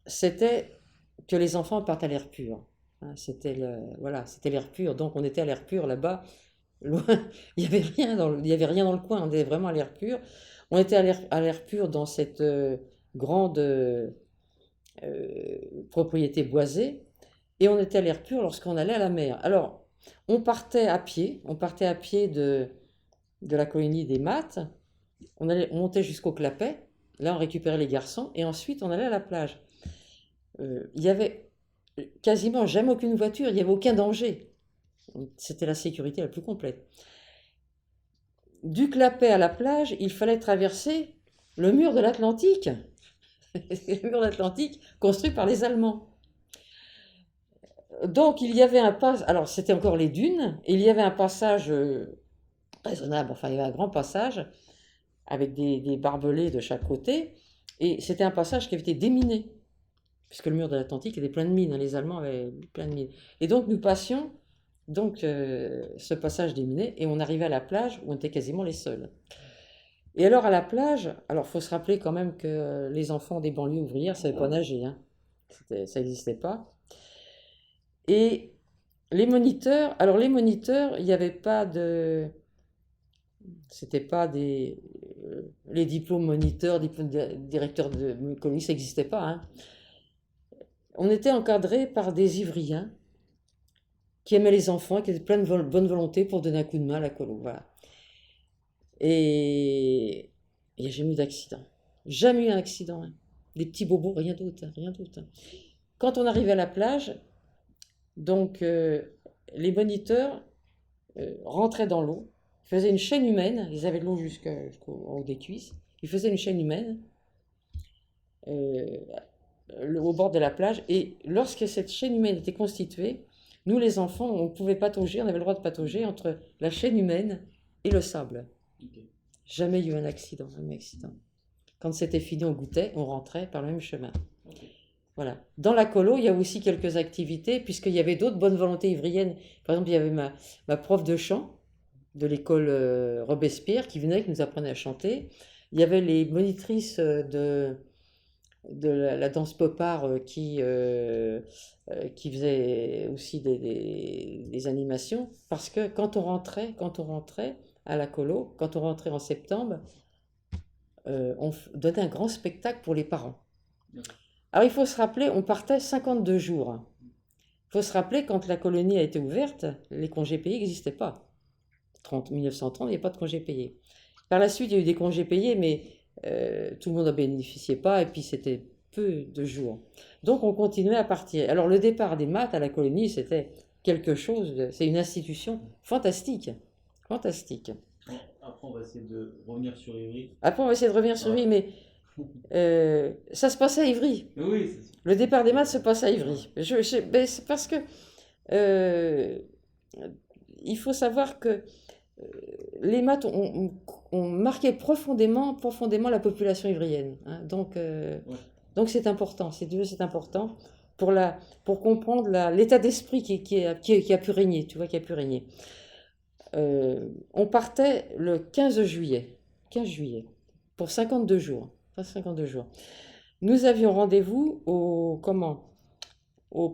c'était que les enfants partent à l'air pur. Hein, c'était l'air pur. Donc on était à l'air pur là-bas, loin. Il n'y avait rien dans le coin. On était vraiment à l'air pur. On était à l'air pur dans cette grande propriété boisée, et on était à l'air pur lorsqu'on allait à la mer. Alors on partait à pied de la colonie des maths. On montait jusqu'au Clapet. Là, on récupérait les garçons et ensuite on allait à la plage. Il y avait quasiment jamais aucune voiture, il n'y avait aucun danger. C'était la sécurité la plus complète. Du Clapet à la plage, il fallait traverser le mur de l'Atlantique. Le mur de l'Atlantique construit par les Allemands. Donc il y avait alors c'était encore les dunes, et il y avait un passage raisonnable, enfin il y avait un grand passage avec des barbelés de chaque côté, et c'était un passage qui avait été déminé, puisque le mur de l'Atlantique était plein de mines, les Allemands avaient plein de mines. Et donc nous passions ce passage déminé, et on arrivait à la plage où on était quasiment les seuls. Et alors à la plage, alors faut se rappeler quand même que les enfants des banlieues ouvrières ne savaient pas nager, hein. Ça n'existait pas. Et les moniteurs, il n'y avait pas de... C'était pas les diplômes moniteurs, directeurs de colonie, ça n'existait pas. Hein. On était encadrés par des ivriens qui aimaient les enfants, qui étaient pleins de bonne volonté pour donner un coup de main à la colo. Voilà. Et il n'y a jamais eu d'accident. Jamais eu un accident. Hein. Des petits bobos, rien d'autre. Hein, rien d'autre. Hein. Quand on arrivait à la plage, donc les moniteurs rentraient dans l'eau, faisaient une chaîne humaine, ils avaient de l'eau jusqu'au haut des cuisses, ils faisaient une chaîne humaine au bord de la plage, et lorsque cette chaîne humaine était constituée, nous les enfants, on pouvait patauger, on avait le droit de patauger entre la chaîne humaine et le sable. Okay. Jamais eu un accident, jamais accident. Quand c'était fini, on goûtait, on rentrait par le même chemin. Okay. Voilà. Dans la colo, il y a aussi quelques activités, puisqu'il y avait d'autres bonnes volontés ivriennes. Par exemple, il y avait ma prof de chant de l'école Robespierre qui venait, qui nous apprenait à chanter. Il y avait les monitrices de la danse pop-art qui faisait aussi des animations. Parce que quand on rentrait à la colo, quand on rentrait en septembre, donnait un grand spectacle pour les parents. Alors il faut se rappeler, on partait 52 jours. Il faut se rappeler, quand la colonie a été ouverte, les congés payés n'existaient pas. 1930, il n'y a pas de congés payés. Par la suite, il y a eu des congés payés, mais tout le monde n'en bénéficiait pas, et puis c'était peu de jours. Donc on continuait à partir. Alors le départ des maths à la colonie, c'était quelque chose, c'est une institution fantastique. Fantastique. Après, on va essayer de revenir sur Ivry. Après, on va essayer de revenir sur Ouais. lui, mais ça se passe à Ivry. Oui, c'est sûr. Le départ des maths se passe à Ivry. Ben, c'est parce que euh, il faut savoir que les maths ont marqué profondément la population ivrienne. Hein. Ouais. Donc c'est important, c'est important pour comprendre l'état d'esprit qui a pu régner, tu vois, qui a pu régner. On partait le 15 juillet, pour 52 jours. Enfin, 52 jours. Nous avions rendez-vous au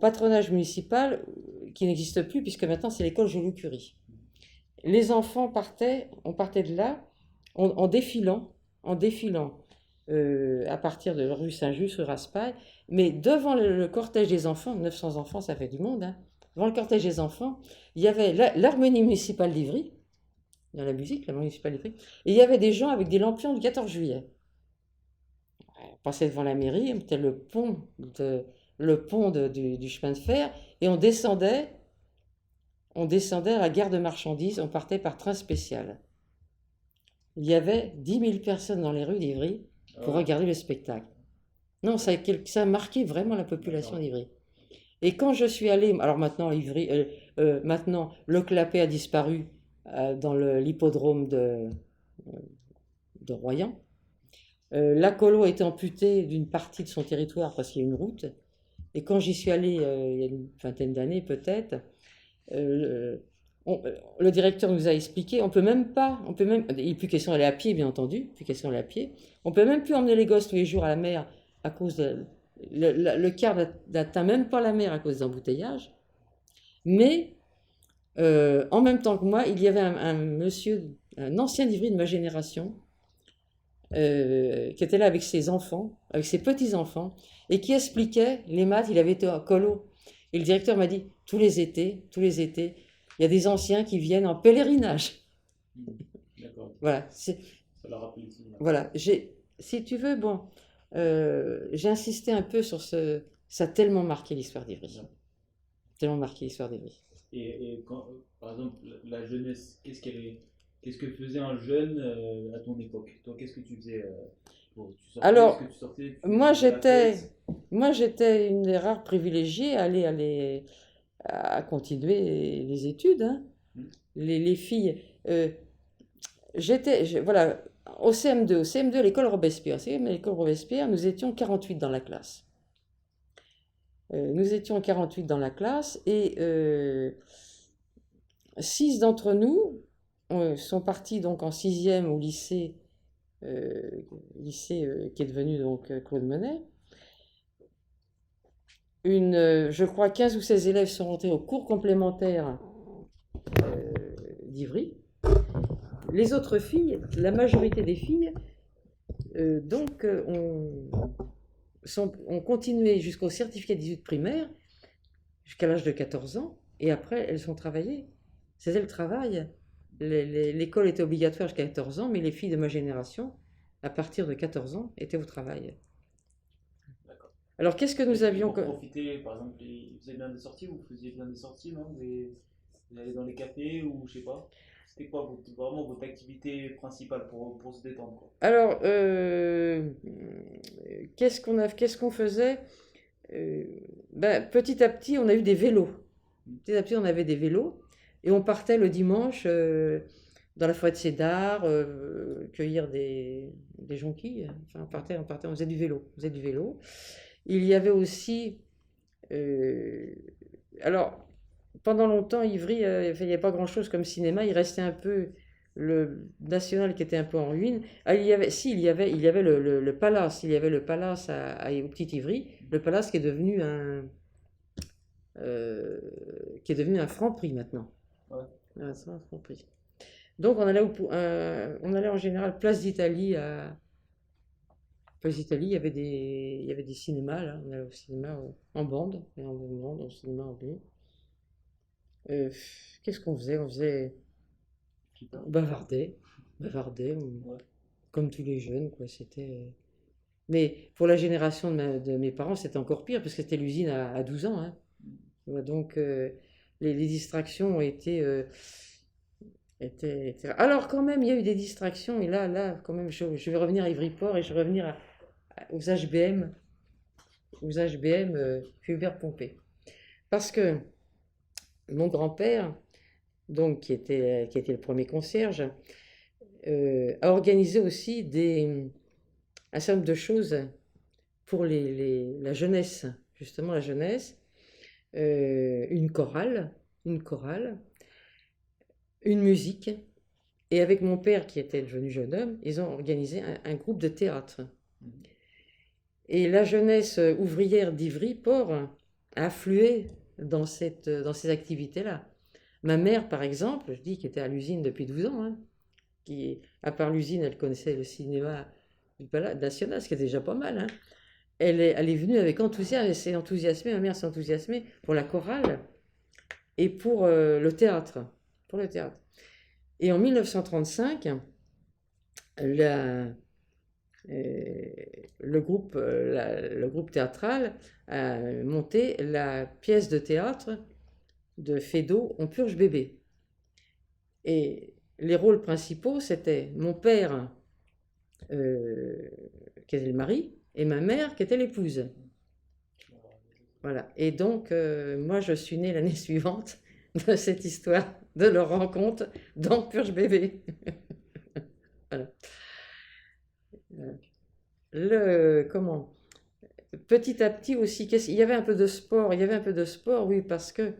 patronage municipal qui n'existe plus puisque maintenant c'est l'école Joliot-Curie. Les enfants on partait de là en défilant à partir de rue Saint-Just, rue Raspail, mais devant le cortège des enfants, 900 enfants, ça fait du monde, hein, devant le cortège des enfants, il y avait l'harmonie municipale d'Ivry, dans la musique, l'harmonie municipale d'Ivry, et il y avait des gens avec des lampions du 14 juillet. On passait devant la mairie, on mettait le pont du chemin de fer, et on descendait à la gare de marchandises, on partait par train spécial. Il y avait 10 000 personnes dans les rues d'Ivry pour regarder le spectacle. Non, ça a marqué vraiment la population d'Ivry. Et quand je suis allée, alors maintenant maintenant le clapet a disparu dans l'hippodrome de Royan. La colo a été amputée d'une partie de son territoire parce qu'il y a une route. Et quand j'y suis allée il y a une vingtaine d'années peut-être, le directeur nous a expliqué, il n'est plus question d'aller à pied, bien entendu, on peut même plus emmener les gosses tous les jours à la mer à cause le car n'atteint même pas la mer à cause des embouteillages. Mais en même temps que moi, il y avait un monsieur, un ancien d'Ivry de ma génération, qui était là avec ses enfants, avec ses petits-enfants, et qui expliquait les maths. Il avait été à colo. Et le directeur m'a dit, tous les étés, il y a des anciens qui viennent en pèlerinage. D'accord. Voilà. Ça l'a rappelé ici. Voilà. Si tu veux, bon, j'ai insisté un peu sur ça a tellement marqué l'histoire d'Ivry. Tellement marqué l'histoire d'Ivry. Et quand, par exemple, la jeunesse, qu'est-ce que faisait un jeune à ton époque? Toi, qu'est-ce que tu faisais Alors, est-ce que tu sortais, moi faisais la fête? j'étais une des rares privilégiées à continuer les études. Hein. Les filles. Voilà, au CM2, à l'école Robespierre. L'école Robespierre, nous étions 48 dans la classe. Et 6 d'entre nous sont partis donc en 6e au lycée, qui est devenu donc Claude Monet. Je crois 15 ou 16 élèves sont rentrés au cours complémentaire d'Ivry. Les autres filles, la majorité des filles, ont continué jusqu'au certificat d'études primaires, jusqu'à l'âge de 14 ans, et après elles ont travaillé. C'était le travail. L'école était obligatoire jusqu'à 14 ans, mais les filles de ma génération, à partir de 14 ans, étaient au travail. D'accord. Alors qu'est-ce que nous avions pour profiter, par exemple, vous faisiez bien des sorties, vous faisiez bien des sorties, non? Vous allez dans les cafés ou je sais pas. C'était quoi vraiment votre activité principale pour se détendre, quoi? Alors, qu'est-ce qu'on faisait? Petit à petit, on a eu des vélos. Petit à petit, on avait des vélos. Et on partait le dimanche dans la forêt de Cédar, cueillir des jonquilles. Enfin, on faisait du vélo. Il y avait aussi... alors, pendant longtemps, Ivry, il n'y avait pas grand-chose comme cinéma. Il restait un peu le national qui était un peu en ruine. Ah, il y avait le palace, il y avait le palace au Petit Ivry, le palace qui est devenu un Franprix maintenant. Ouais. Ah, c'est un Franprix. Donc on allait en général Place d'Italie. Place d'Italie, il y avait des cinémas là. On allait au cinéma en bande, et en bande, au cinéma en bande. Qu'est-ce qu'on faisait? On faisait bavarder, Ouais. comme tous les jeunes, quoi. Mais pour la génération de mes parents, c'était encore pire, parce que c'était l'usine à 12 ans, hein. Ouais, donc les distractions ont étaient. Alors quand même, il y a eu des distractions, et là, quand même, je vais revenir à Ivry-Port et je vais revenir aux HBM, Hubert Pompée. Parce que mon grand-père, donc qui était le premier concierge, a organisé aussi un certain nombre de choses pour la jeunesse, justement la jeunesse, une chorale, une musique, et avec mon père qui était devenu jeune homme, ils ont organisé un groupe de théâtre. Et la jeunesse ouvrière d'Ivry-Port a afflué dans ces activités-là. Ma mère, par exemple, je dis, qui était à l'usine depuis 12 ans, hein, qui, à part l'usine, elle connaissait le cinéma du Palais National, ce qui est déjà pas mal, hein. Elle est venue avec enthousiasme, elle s'est enthousiasmée, ma mère s'est enthousiasmée pour la chorale et pour le théâtre. Pour le théâtre. Et en 1935, le groupe théâtral a monté la pièce de théâtre de Feydeau, On purge bébé. Et les rôles principaux, c'était mon père, qui était le mari, et ma mère, qui était l'épouse. Voilà. Et donc, moi, je suis née l'année suivante de cette histoire de leur rencontre dans Purge Bébé. Voilà. Comment? Petit à petit aussi, il y avait un peu de sport, oui, parce que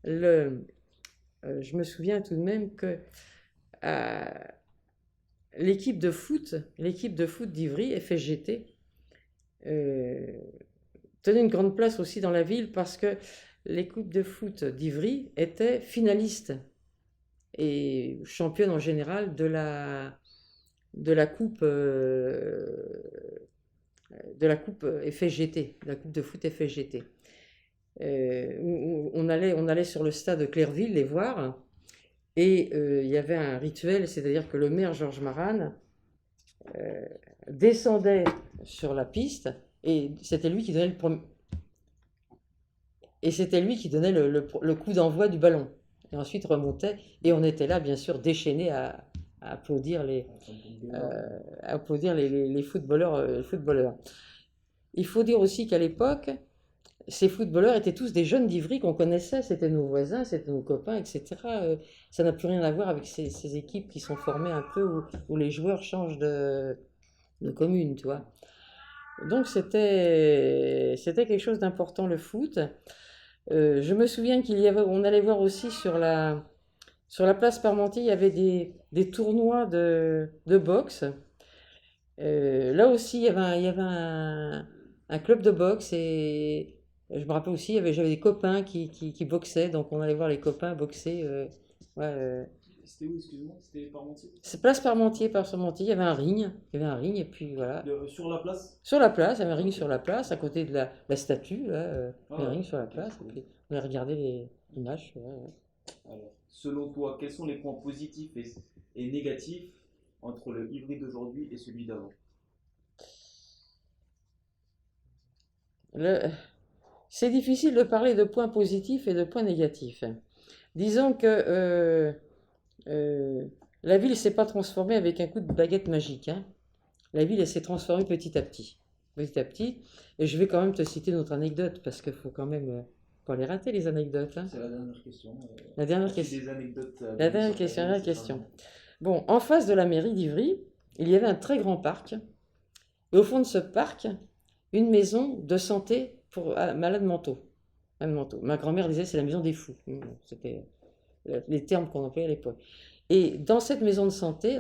je me souviens tout de même que l'équipe de foot d'Ivry, FSGT, tenait une grande place aussi dans la ville, parce que l'équipe de foot d'Ivry était finaliste et championne en général de la coupe FSGT, la coupe de foot FSGT. On allait sur le stade de Clairville les voir, et il y avait un rituel, c'est-à-dire que le maire Georges Marane descendait sur la piste, et c'était lui qui donnait le coup d'envoi du ballon, et ensuite remontait, et on était là bien sûr déchaînés à applaudir les footballeurs. Il faut dire aussi qu'à l'époque, ces footballeurs étaient tous des jeunes d'Ivry qu'on connaissait, c'était nos voisins, c'était nos copains, etc. Ça n'a plus rien à voir avec ces équipes qui sont formées un peu où les joueurs changent de commune, tu vois. Donc c'était quelque chose d'important, le foot. Je me souviens on allait voir aussi sur la place Parmentier, il y avait des tournois de boxe. Là aussi, il y avait un club de boxe, et je me rappelle aussi, j'avais des copains qui boxaient, donc on allait voir les copains boxer. C'était où, excuse-moi? C'était Parmentier? C'est place Parmentier, il y avait un ring, et puis voilà. Sur la place? Sur la place, il y avait un ring sur la place, à côté de la statue, là, il y avait un ring sur la ok, place, cool. et puis on a regardé les matchs. Alors, selon toi, quels sont les points positifs et négatifs entre le Ivry d'aujourd'hui et celui d'avant? C'est difficile de parler de points positifs et de points négatifs. Disons que la ville ne s'est pas transformée avec un coup de baguette magique, hein. La ville, elle s'est transformée petit à petit. Petit à petit. Et je vais quand même te citer notre anecdote, parce qu'il faut quand même pas les rater, les anecdotes, hein. C'est la dernière question. La dernière As-tu question. des anecdotes La dernière question. Bon, en face de la mairie d'Ivry, il y avait un très grand parc. Et au fond de ce parc, une maison de santé pour malades mentaux. Ma grand-mère disait c'est la maison des fous. C'était les termes qu'on employait à l'époque. Et dans cette maison de santé,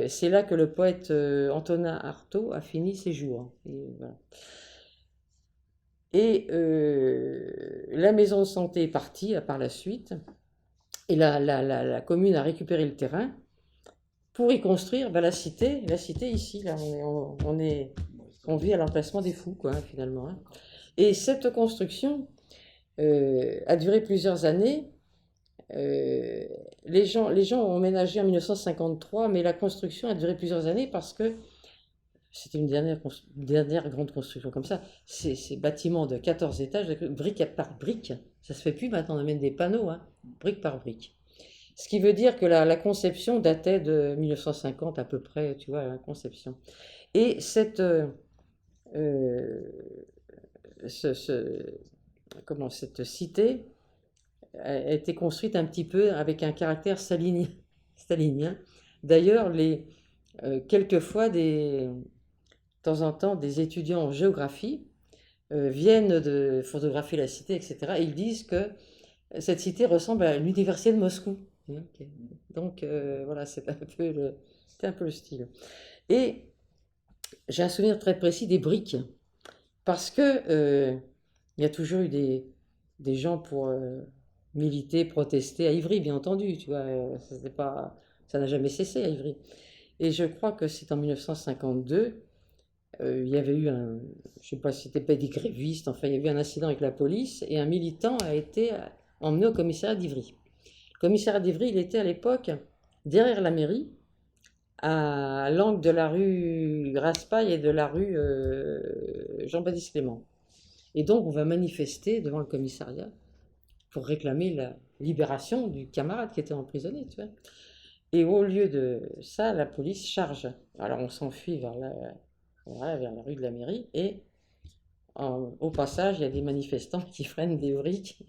c'est là que le poète Antonin Artaud a fini ses jours. Et, voilà. Et la maison de santé est partie par la suite, et la commune a récupéré le terrain pour y construire la cité ici, là, on vit à l'emplacement des fous, quoi, hein, finalement. Hein. Et cette construction a duré plusieurs années. Les gens ont emménagé en 1953, mais la construction a duré plusieurs années parce que c'était une dernière grande construction comme ça. Ces bâtiments de 14 étages, brique par brique, ça se fait plus maintenant, on amène des panneaux, hein, brique par brique. Ce qui veut dire que la conception datait de 1950 à peu près, tu vois, la conception. Et cette cité a été construite un petit peu avec un caractère stalinien. D'ailleurs, quelquefois, de temps en temps, des étudiants en géographie viennent de photographier la cité, etc. Et ils disent que cette cité ressemble à l'université de Moscou. Okay. Donc voilà, c'est un peu le style. Et j'ai un souvenir très précis des briques, parce que il y a toujours eu des gens pour militer, protester à Ivry, bien entendu, tu vois, ça n'a jamais cessé à Ivry. Et je crois que c'est en 1952, il y avait eu je ne sais pas si c'était pas des grévistes, enfin il y a eu un incident avec la police, et un militant a été emmené au commissariat d'Ivry. Le commissariat d'Ivry, il était à l'époque derrière la mairie, à l'angle de la rue Raspail et de la rue Jean-Baptiste Clément. Et donc on va manifester devant le commissariat pour réclamer la libération du camarade qui était emprisonné, tu vois. Et au lieu de ça, la police charge. Alors on s'enfuit vers la rue de la mairie, et au passage, il y a des manifestants qui freinent des briques.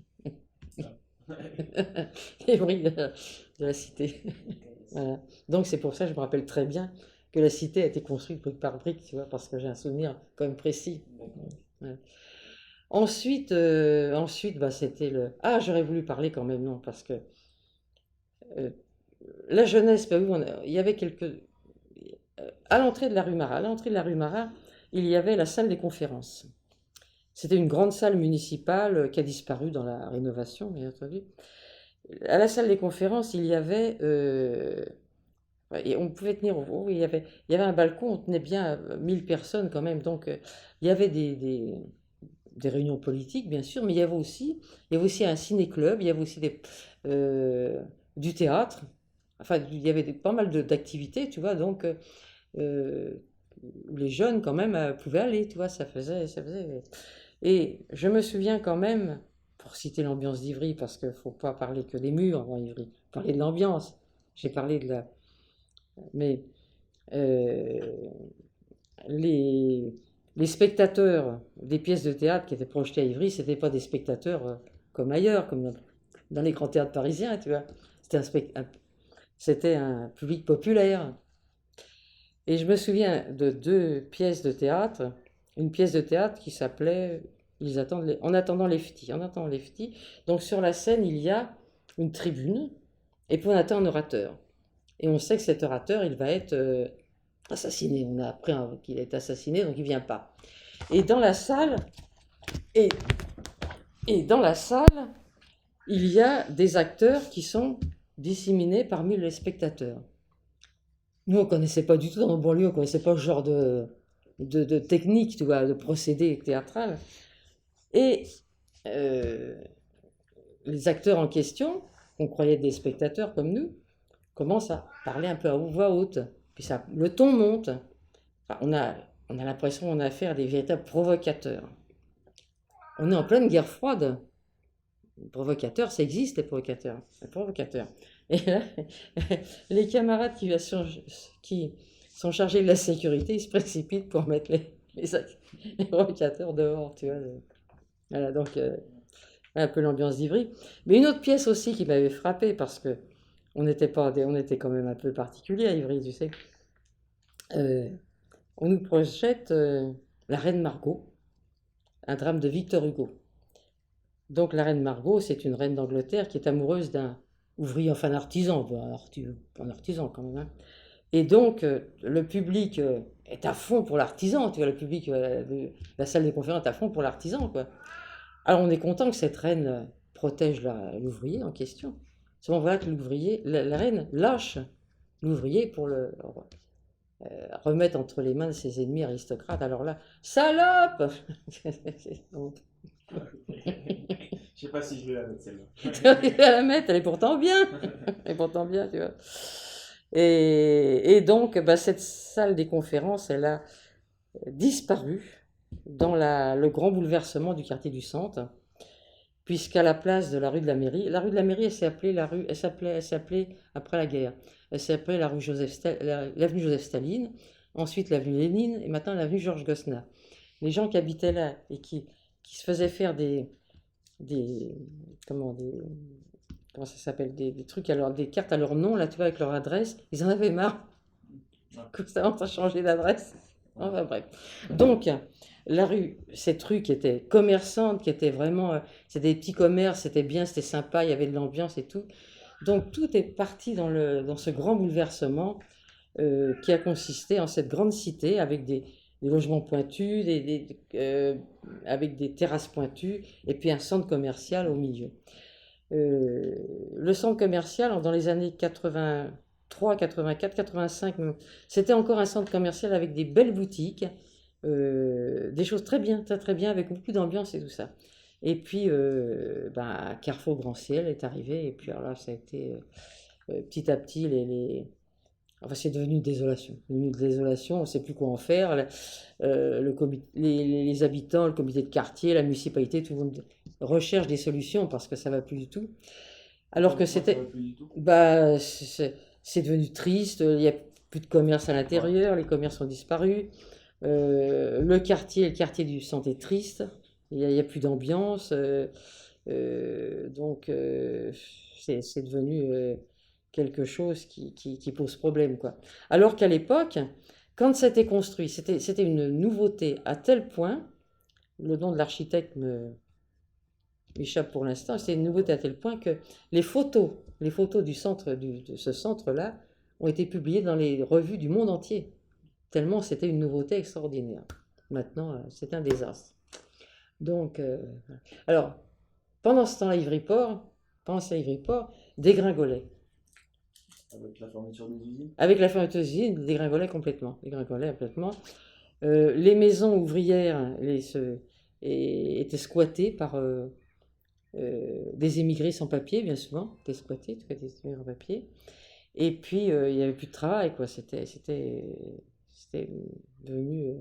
Les briques de la cité. Voilà. Donc c'est pour ça que je me rappelle très bien que la cité a été construite brique par brique, tu vois, parce que j'ai un souvenir quand même précis. Voilà. Ensuite, c'était le... Ah, j'aurais voulu parler quand même, non, parce que la jeunesse, il y avait à l'entrée de la rue Marat, il y avait la salle des conférences. C'était une grande salle municipale qui a disparu dans la rénovation, bien entendu. À la salle des conférences, il y avait... on pouvait tenir... Oh, il y avait un balcon, on tenait bien 1000 personnes quand même. Donc, il y avait des réunions politiques, bien sûr, mais il y avait aussi un ciné-club, il y avait aussi du théâtre. Enfin, il y avait pas mal d'activités, tu vois, donc les jeunes, quand même, pouvaient aller, tu vois, ça faisait... Et je me souviens quand même, pour citer l'ambiance d'Ivry, parce qu'il ne faut pas parler que des murs avant Ivry, parler de l'ambiance. J'ai parlé de la... Mais les spectateurs des pièces de théâtre qui étaient projetées à Ivry, ce n'étaient pas des spectateurs comme ailleurs, comme dans les grands théâtres parisiens, tu vois. C'était un public populaire. Et je me souviens de 2 pièces de théâtre. Une pièce de théâtre qui s'appelait En attendant les Ftis. Donc sur la scène, il y a une tribune, et puis on attend un orateur. Et on sait que cet orateur, il va être assassiné. On a appris qu'il est assassiné, donc il ne vient pas. Et dans la salle, il y a des acteurs qui sont disséminés parmi les spectateurs. Nous, on ne connaissait pas du tout dans nos banlieues, on ne connaissait pas ce genre de technique, tu vois, de procédé théâtral. Et les acteurs en question, qu'on croyait des spectateurs comme nous, commencent à parler un peu à voix haute. Puis le ton monte. Enfin, on a l'impression qu'on a affaire à des véritables provocateurs. On est en pleine guerre froide. Les provocateurs, ça existe, les provocateurs. Et là, les camarades qui sont chargés de la sécurité, ils se précipitent pour mettre les provocateurs dehors, tu vois. Voilà, donc un peu l'ambiance d'Ivry. Mais une autre pièce aussi qui m'avait frappé, parce que on était quand même un peu particulier à Ivry, tu sais. On nous projette La Reine Margot, un drame de Victor Hugo. Donc la Reine Margot, c'est une reine d'Angleterre qui est amoureuse d'un ouvrier, enfin un artisan, un artisan quand même, hein. Et donc, le public est à fond pour l'artisan, tu vois, le public de la salle de conférence est à fond pour l'artisan, quoi. Alors, on est content que cette reine protège l'ouvrier en question. Seulement, voilà que l'ouvrier, la reine lâche l'ouvrier pour le remettre entre les mains de ses ennemis aristocrates. Alors là, salope! Je sais pas si je vais la mettre celle-là. Tu vas la mettre, elle est pourtant bien. Elle est pourtant bien, tu vois. Et donc, bah, cette salle des conférences, elle a disparu dans le grand bouleversement du quartier du Centre, puisqu'à la place de la rue de la Mairie, elle s'appelait après la guerre, elle s'appelait la rue l'avenue Joseph Staline, ensuite l'avenue Lénine et maintenant l'avenue Georges Gosselin. Les gens qui habitaient là et qui se faisaient faire des comment ça s'appelle, des trucs des cartes à leur nom là, tu vois, avec leur adresse, ils en avaient marre. Constamment ça changeait d'adresse. Enfin bref. Donc la rue, cette rue qui était commerçante, qui était vraiment, c'était des petits commerces, c'était bien, c'était sympa, il y avait de l'ambiance et tout. Donc tout est parti dans ce grand bouleversement qui a consisté en cette grande cité avec des logements pointus, avec des terrasses pointues et puis un centre commercial au milieu. Le centre commercial, dans les années 83, 84, 85, c'était encore un centre commercial avec des belles boutiques, des choses très bien, très très bien, avec beaucoup d'ambiance et tout ça. Et puis, Carrefour Grand Ciel est arrivé, et puis alors là, ça a été petit à petit, enfin, c'est devenu une désolation. Une désolation, on ne sait plus quoi en faire. Les habitants, le comité de quartier, la municipalité, tout le monde recherche des solutions parce que ça ne va plus du tout. Alors que c'était. Bah, c'est devenu triste, il n'y a plus de commerce à l'intérieur, les commerces ont disparu. Le quartier du centre est triste, il n'y a plus d'ambiance. Donc, c'est devenu quelque chose qui pose problème, quoi. Alors qu'à l'époque, quand c'était construit, c'était une nouveauté à tel point, le nom de l'architecte m'échappe pour l'instant, c'était une nouveauté à tel point que les photos du centre, de ce centre-là, ont été publiées dans les revues du monde entier, tellement c'était une nouveauté extraordinaire. Maintenant, c'est un désastre. Donc, alors, pendant ce temps-là, Ivry-Port dégringolait. Avec la fermeture des usines? Avec la fermeture des usines, dégringolait complètement. Les maisons ouvrières étaient squattées par des émigrés sans papier, bien souvent, étaient squattés, des émigrés sans papier. Et puis, il n'y avait plus de travail, quoi. C'était devenu...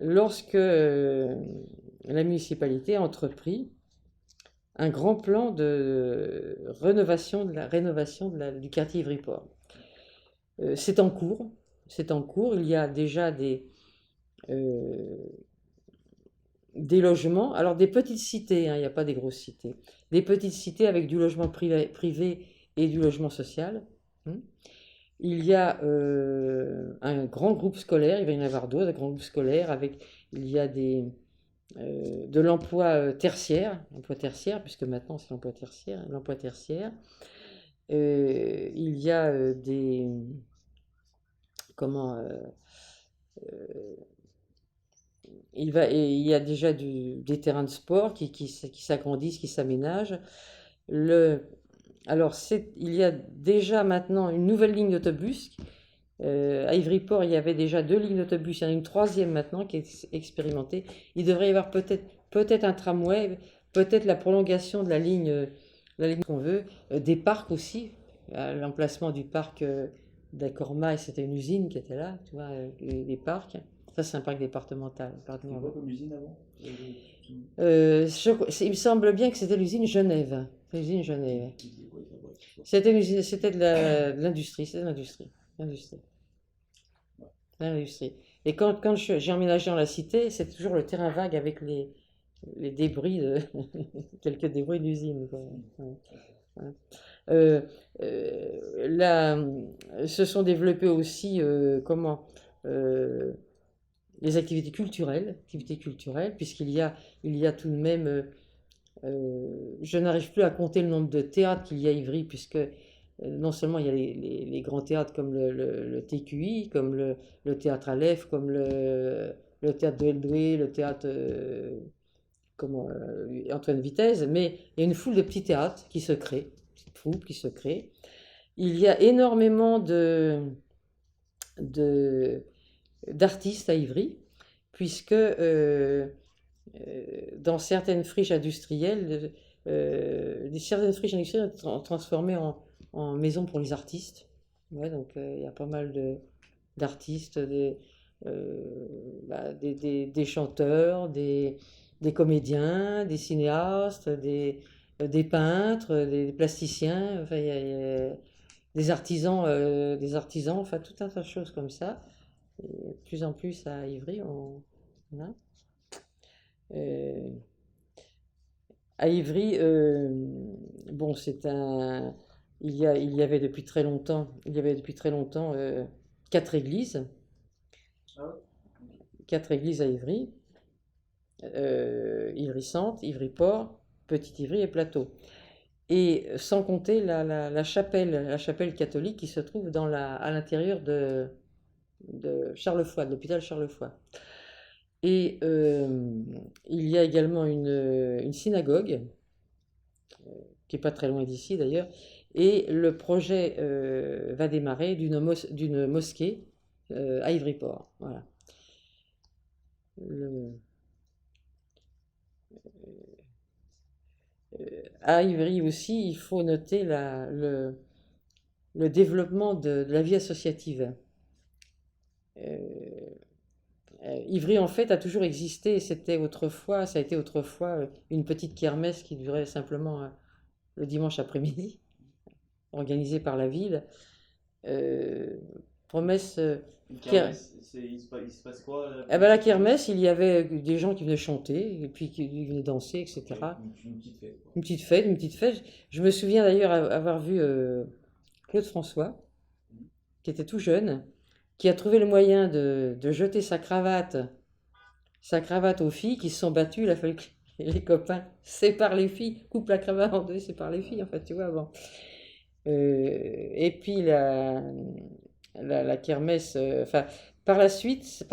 Lorsque la municipalité a entrepris un grand plan de rénovation du quartier Ivry-Port. C'est en cours. Il y a déjà des logements, alors des petites cités, hein, il n'y a pas des grosses cités, des petites cités avec du logement privé et du logement social. Il y a un grand groupe scolaire, il va y en avoir d'autres, un grand groupe scolaire il y a de l'emploi tertiaire, puisque maintenant c'est l'emploi tertiaire. Il y a il y a déjà des terrains de sport qui s'agrandissent, qui s'aménagent. Alors, il y a déjà maintenant une nouvelle ligne d'autobus. À Ivry-Port, il y avait déjà 2 lignes d'autobus. Il y en a une 3e maintenant qui est expérimentée. Il devrait y avoir peut-être un tramway, peut-être la prolongation de la ligne qu'on veut. Des parcs aussi. L'emplacement du parc d'Acormaï, c'était une usine qui était là, tu vois, les parcs. Ça, c'est un parc départemental. C'était quoi comme usine avant? Il me semble bien que c'était l'usine Genève. L'usine Genève. C'était de l'industrie. Et quand j'ai emménagé dans la cité, c'est toujours le terrain vague avec les débris, quelques débris d'usine, quoi. Se sont développées aussi les activités culturelles, puisqu'il y a tout de même Je n'arrive plus à compter le nombre de théâtres qu'il y a à Ivry, puisque non seulement il y a les grands théâtres comme le TQI, comme le théâtre Aleph, comme le théâtre de Eldoué, le théâtre Antoine Vitesse, mais il y a une foule de petits théâtres qui se créent, petites troupes qui se créent. Il y a énormément de, d'artistes à Ivry, puisque dans certaines friches industrielles, certaines friches industrielles sont transformées en maisons pour les artistes. Ouais, donc il y a pas mal d'artistes, des chanteurs, des comédiens, des cinéastes, des peintres, des plasticiens, enfin, il y a des artisans, enfin tout un tas de choses comme ça. Et de plus en plus à Ivry, on a. Euh, à Ivry, bon, il y avait depuis très longtemps, quatre églises, Ah ouais. quatre églises à Ivry, Ivry-Centre, Ivry-Port, Petit-Ivry et Plateau. Et sans compter la chapelle catholique qui se trouve à l'intérieur de Charlefoix, de l'hôpital Charlefoix. Et il y a également une synagogue, qui n'est pas très loin d'ici d'ailleurs, et le projet va démarrer d'une mosquée à Ivry-Port. Voilà. Le- à Ivry aussi, il faut noter le développement de la vie associative. Euh, Ivry, en fait, a toujours existé. Ça a été autrefois une petite kermesse qui durait simplement le dimanche après-midi, organisée par la ville. Euh, promesse. Une ker- kermesse, il se passe quoi là, Eh pendant ben, la cette kermesse? kermesse, il y avait des gens qui venaient chanter, et puis qui venaient danser, Ok, etc. une petite fête, quoi. Une petite fête, une petite fête. Je me souviens d'ailleurs avoir vu Claude François, qui était tout jeune, qui a trouvé le moyen de jeter sa cravate aux filles qui se sont battues. Il a fallu que les copains séparent les filles, coupent la cravate en deux, séparent les filles, en fait, tu vois, avant. Et puis la kermesse, enfin, par la suite,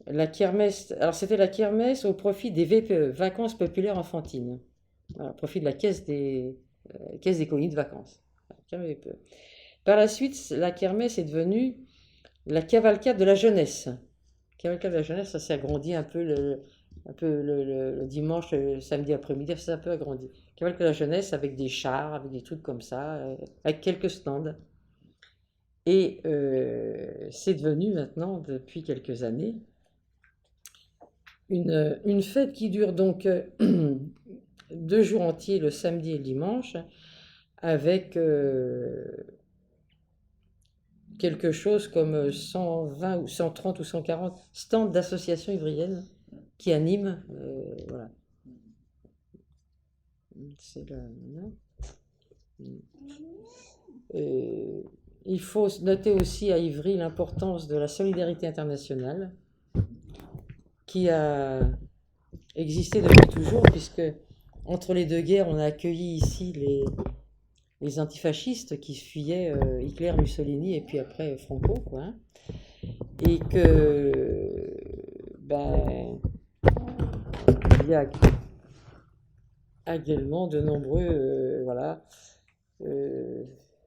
la kermesse, alors c'était la kermesse au profit des VPE, vacances populaires enfantines. Voilà, au profit de la caisse des colonies de vacances. Voilà, VPE. Par la suite, la kermesse est devenue la cavalcade de la jeunesse. Cavalcade de la jeunesse, ça s'est agrandi un peu le dimanche, le samedi après-midi, ça s'est un peu agrandi. Cavalcade de la jeunesse avec des chars, avec des trucs comme ça, avec quelques stands. Et c'est devenu maintenant, depuis quelques années, une fête qui dure donc 2 jours entiers, le samedi et le dimanche, avec quelque chose comme 120 ou 130 ou 140 stands d'associations ivriennes qui animent. Voilà. C'est là. Euh, il faut noter aussi à Ivry l'importance de la solidarité internationale qui a existé depuis toujours, puisque entre les deux guerres, on a accueilli ici les antifascistes qui fuyaient Hitler, Mussolini et puis après Franco, quoi, hein. Et que ben, il y a également de nombreux voilà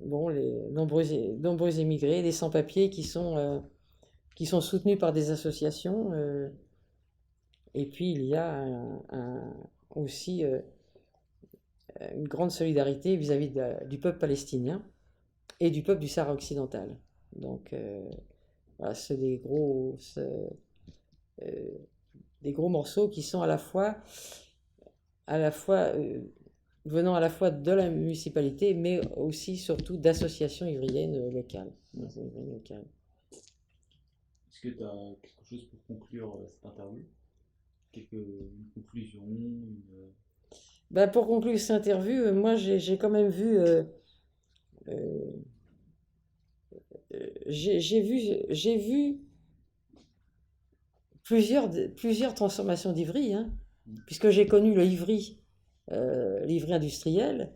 bon les nombreux émigrés, des sans-papiers qui sont soutenus par des associations, et puis il y a aussi une grande solidarité vis-à-vis du peuple palestinien et du peuple du Sahara occidental. Donc voilà, c'est des gros morceaux qui sont venant à la fois de la municipalité, mais aussi surtout d'associations ivriennes locales. Est-ce que tu as quelque chose pour conclure cette interview? Une conclusion, Ben, pour conclure cette interview, moi j'ai quand même vu, euh, j'ai vu plusieurs transformations d'Ivry, hein. puisque j'ai connu l'Ivry industriel,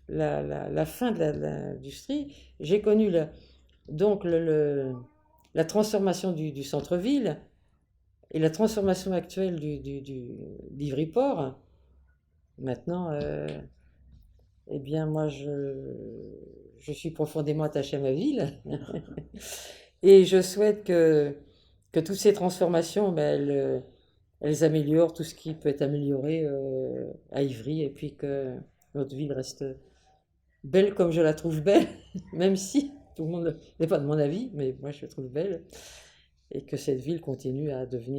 la fin de l'industrie, j'ai connu donc la transformation du centre-ville et la transformation actuelle d'Ivry-Port. Maintenant, eh bien, moi, je suis profondément attachée à ma ville et je souhaite que toutes ces transformations, ben, elles améliorent tout ce qui peut être amélioré à Ivry, et puis que notre ville reste belle comme je la trouve belle, même si tout le monde n'est pas de mon avis, mais moi je la trouve belle, et que cette ville continue à devenir